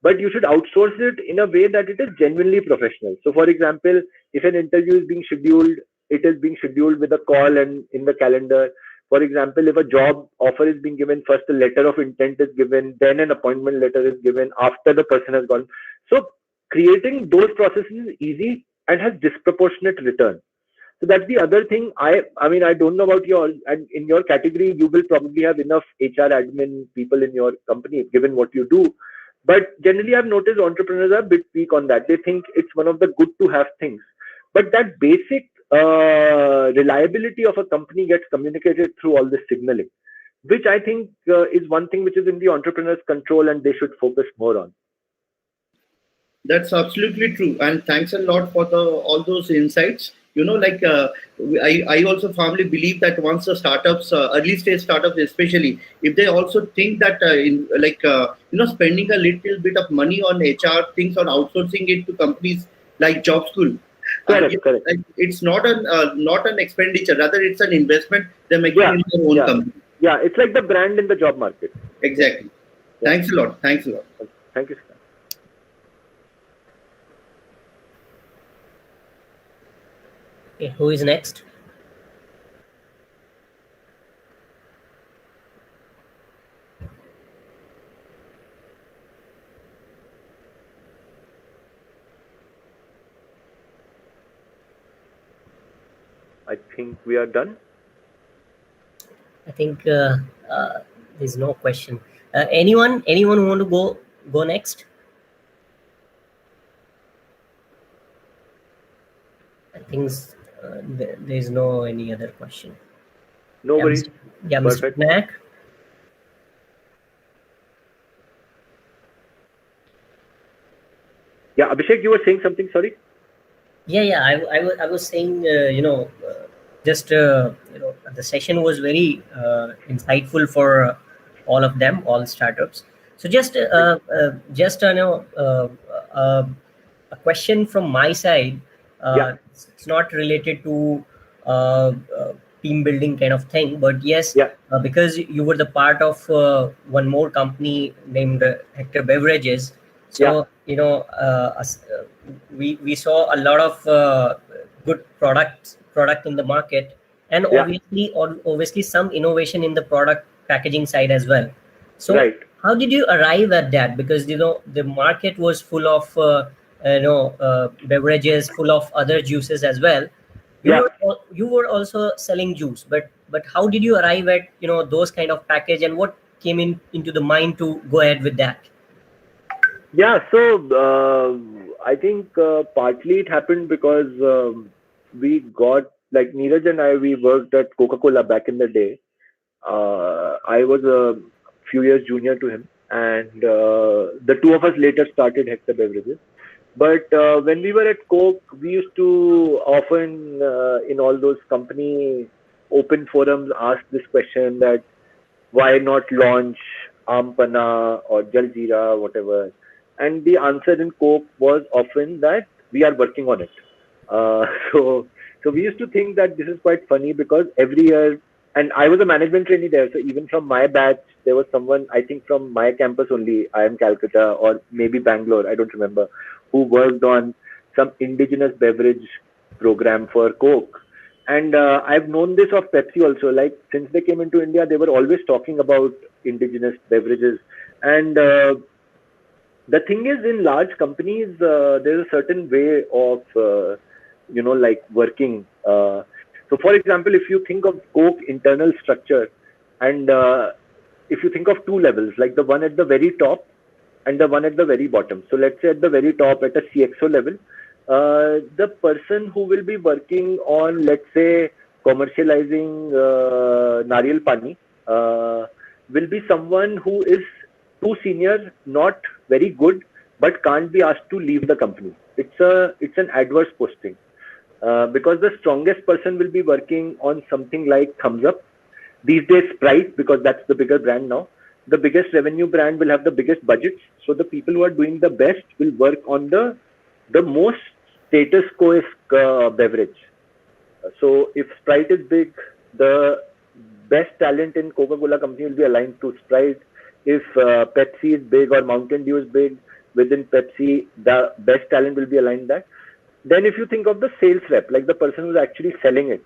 but you should outsource it in a way that it is genuinely professional. So, for example, if an interview is being scheduled, it is being scheduled with a call and in the calendar. For example, if a job offer is being given, first a letter of intent is given, then an appointment letter is given after the person has gone. So creating those processes is easy and has disproportionate return. So that's the other thing. I don't know about yours, and in your category, you will probably have enough HR admin people in your company, given what you do. But generally, I've noticed entrepreneurs are a bit weak on that. They think it's one of the good to have things. But that basic reliability of a company gets communicated through all this signaling, which I think is one thing which is in the entrepreneur's control and they should focus more on. That's absolutely true. And thanks a lot for all those insights. I also firmly believe that once the startups, early stage startups especially, if they also think that spending a little bit of money on HR things or outsourcing it to companies like Job School, correct. It's not an expenditure, rather it's an investment they're making in their own company. Yeah, it's like the brand in the job market. Exactly. Yeah. Thanks a lot. Thank you, sir. Okay, who is next? I think we are done. I think there's no question. Anyone want to go next? I think there's no any other question. No worries. Yeah, Mr. Knack. Yeah, Abhishek, you were saying something. Sorry. Yeah. I was saying, the session was very insightful for all of them, all startups. So just a question from my side. It's not related to team building kind of thing, but yes, because you were the part of one more company named Hector Beverages. So we saw a lot of good product in the market, and obviously some innovation in the product packaging side as well. So how did you arrive at that? Because the market was full of beverages, full of other juices as well. You were also selling juice, but how did you arrive at those kind of package, and what came into the mind to go ahead with that? Yeah, so I think partly it happened because we got like Neeraj and I, we worked at Coca-Cola back in the day. I was a few years junior to him, and the two of us later started Hector Beverages. But when we were at Coke, we used to often in all those company open forums ask this question that why not launch Ampana or Jaljeera, whatever. And the answer in Coke was often that we are working on it. So we used to think that this is quite funny because every year, and I was a management trainee there, so even from my batch, there was someone, I think from my campus only, IIM Calcutta or maybe Bangalore, I don't remember, who worked on some indigenous beverage program for Coke. And I've known this of Pepsi also. Like since they came into India, they were always talking about indigenous beverages. And the thing is, in large companies, there's a certain way of, like working. So, for example, if you think of Coke internal structure, and if you think of two levels, like the one at the very top and the one at the very bottom. So, let's say at the very top, at a CXO level, the person who will be working on, let's say, commercializing Nariyal Pani will be someone who is too senior, not very good, but can't be asked to leave the company. It's an adverse posting because the strongest person will be working on something like Thumbs Up. These days, Sprite, because that's the bigger brand now. The biggest revenue brand will have the biggest budgets. So the people who are doing the best will work on the most status quo beverage. So if Sprite is big, the best talent in Coca-Cola company will be aligned to Sprite. If Pepsi is big or Mountain Dew is big, within Pepsi, the best talent will be aligned that. Then if you think of the sales rep, like the person who's actually selling it.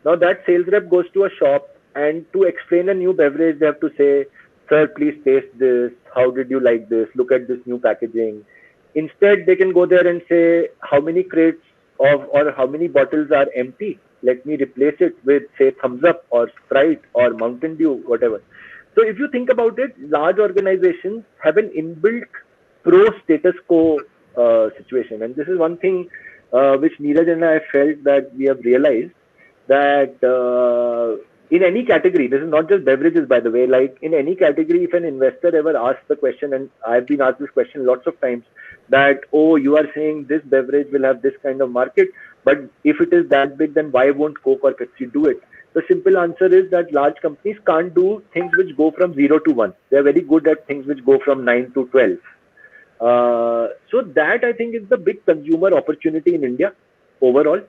Now that sales rep goes to a shop and to explain a new beverage, they have to say, sir, please taste this. How did you like this? Look at this new packaging. Instead, they can go there and say, how many crates or how many bottles are empty? Let me replace it with, say, Thumbs Up or Sprite or Mountain Dew, whatever. So if you think about it, large organizations have an inbuilt pro-status quo situation. And this is one thing which Neeraj and I felt that we have realized that in any category, this is not just beverages, by the way, like in any category, if an investor ever asks the question, and I've been asked this question lots of times, that, oh, you are saying this beverage will have this kind of market, but if it is that big, then why won't Coke or Pepsi do it? The simple answer is that large companies can't do things which go from 0 to 1. They're very good at things which go from 9 to 12. So that, I think, is the big consumer opportunity in India overall.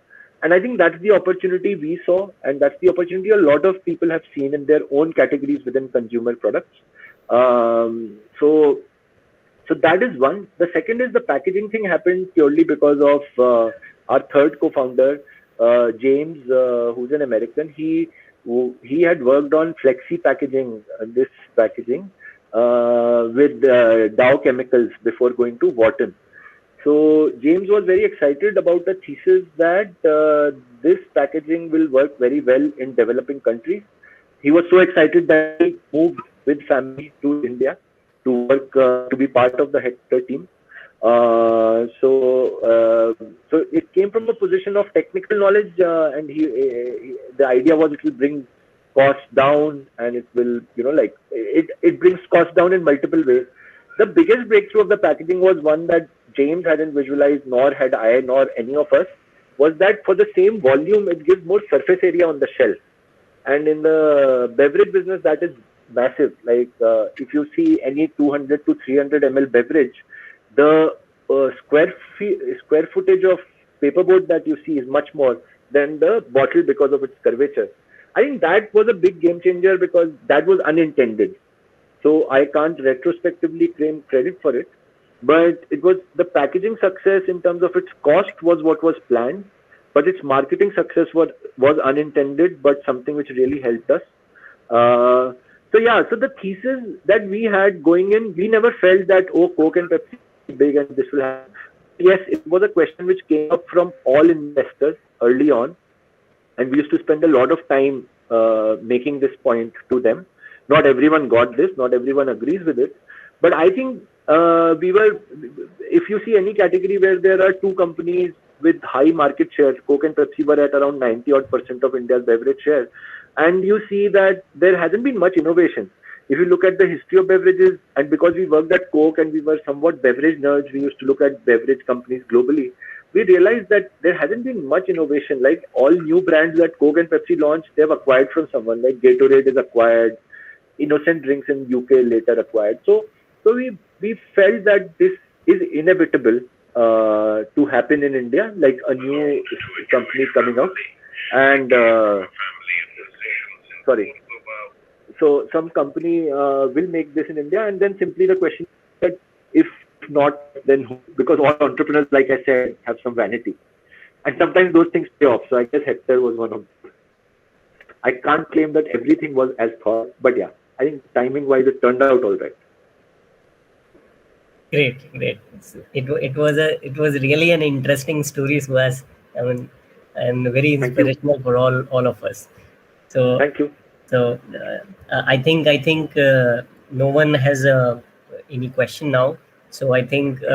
And I think that's the opportunity we saw, and that's the opportunity a lot of people have seen in their own categories within consumer products. So that is one. The second is the packaging thing happened purely because of our third co-founder, James, who's an American. He had worked on flexi packaging, this packaging, with Dow Chemicals before going to Wharton. So James was very excited about the thesis that this packaging will work very well in developing countries. He was so excited that he moved with family to India to work to be part of the Hector team. So it came from a position of technical knowledge, and the idea was it will bring costs down, and it will, it brings costs down in multiple ways. The biggest breakthrough of the packaging was one that James hadn't visualized, nor had I, nor any of us, was that for the same volume, it gives more surface area on the shelf. And in the beverage business, that is massive. Like if you see any 200 to 300 ml beverage, the square footage of paperboard that you see is much more than the bottle because of its curvature. I think that was a big game changer because that was unintended. So I can't retrospectively claim credit for it, but it was the packaging success in terms of its cost was what was planned, but its marketing success was unintended, but something which really helped us. So the thesis that we had going in, we never felt that, oh, Coke and Pepsi are big and this will happen. Yes, it was a question which came up from all investors early on, and we used to spend a lot of time making this point to them. Not everyone got this, not everyone agrees with it, but I think if you see any category where there are two companies with high market share. Coke and Pepsi were at around 90% of India's beverage share. And you see that there hasn't been much innovation. If you look at the history of beverages, and because we worked at Coke and we were somewhat beverage nerds, we used to look at beverage companies globally, we realized that there hasn't been much innovation. Like all new brands that Coke and Pepsi launched, they've acquired from someone. Like Gatorade is acquired, Innocent Drinks in UK later acquired. So we felt that this is inevitable to happen in India, like a new company coming up. And so some company will make this in India, and then simply the question is that if not, then who? Because all entrepreneurs, like I said, have some vanity, and sometimes those things pay off. So I guess Hector was one of them. I can't claim that everything was as thought, but yeah, I think timing-wise it turned out all right. Great. It was really an interesting story to us. I mean, and very inspirational for all of us. So thank you. So I think no one has any question now. So I think we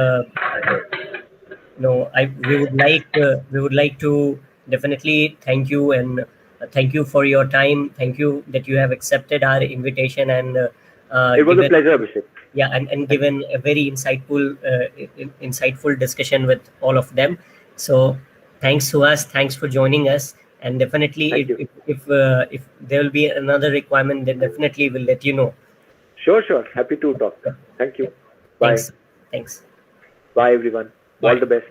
would like to definitely thank you, and thank you for your time. Thank you that you have accepted our invitation, and it was a pleasure, Abhishek. Yeah, and given a very insightful discussion with all of them. So thanks to us. Thanks for joining us. And definitely, if there will be another requirement, then definitely we'll let you know. Sure. Happy to talk. Thank you. Bye. Thanks. Bye, everyone. Bye. All the best.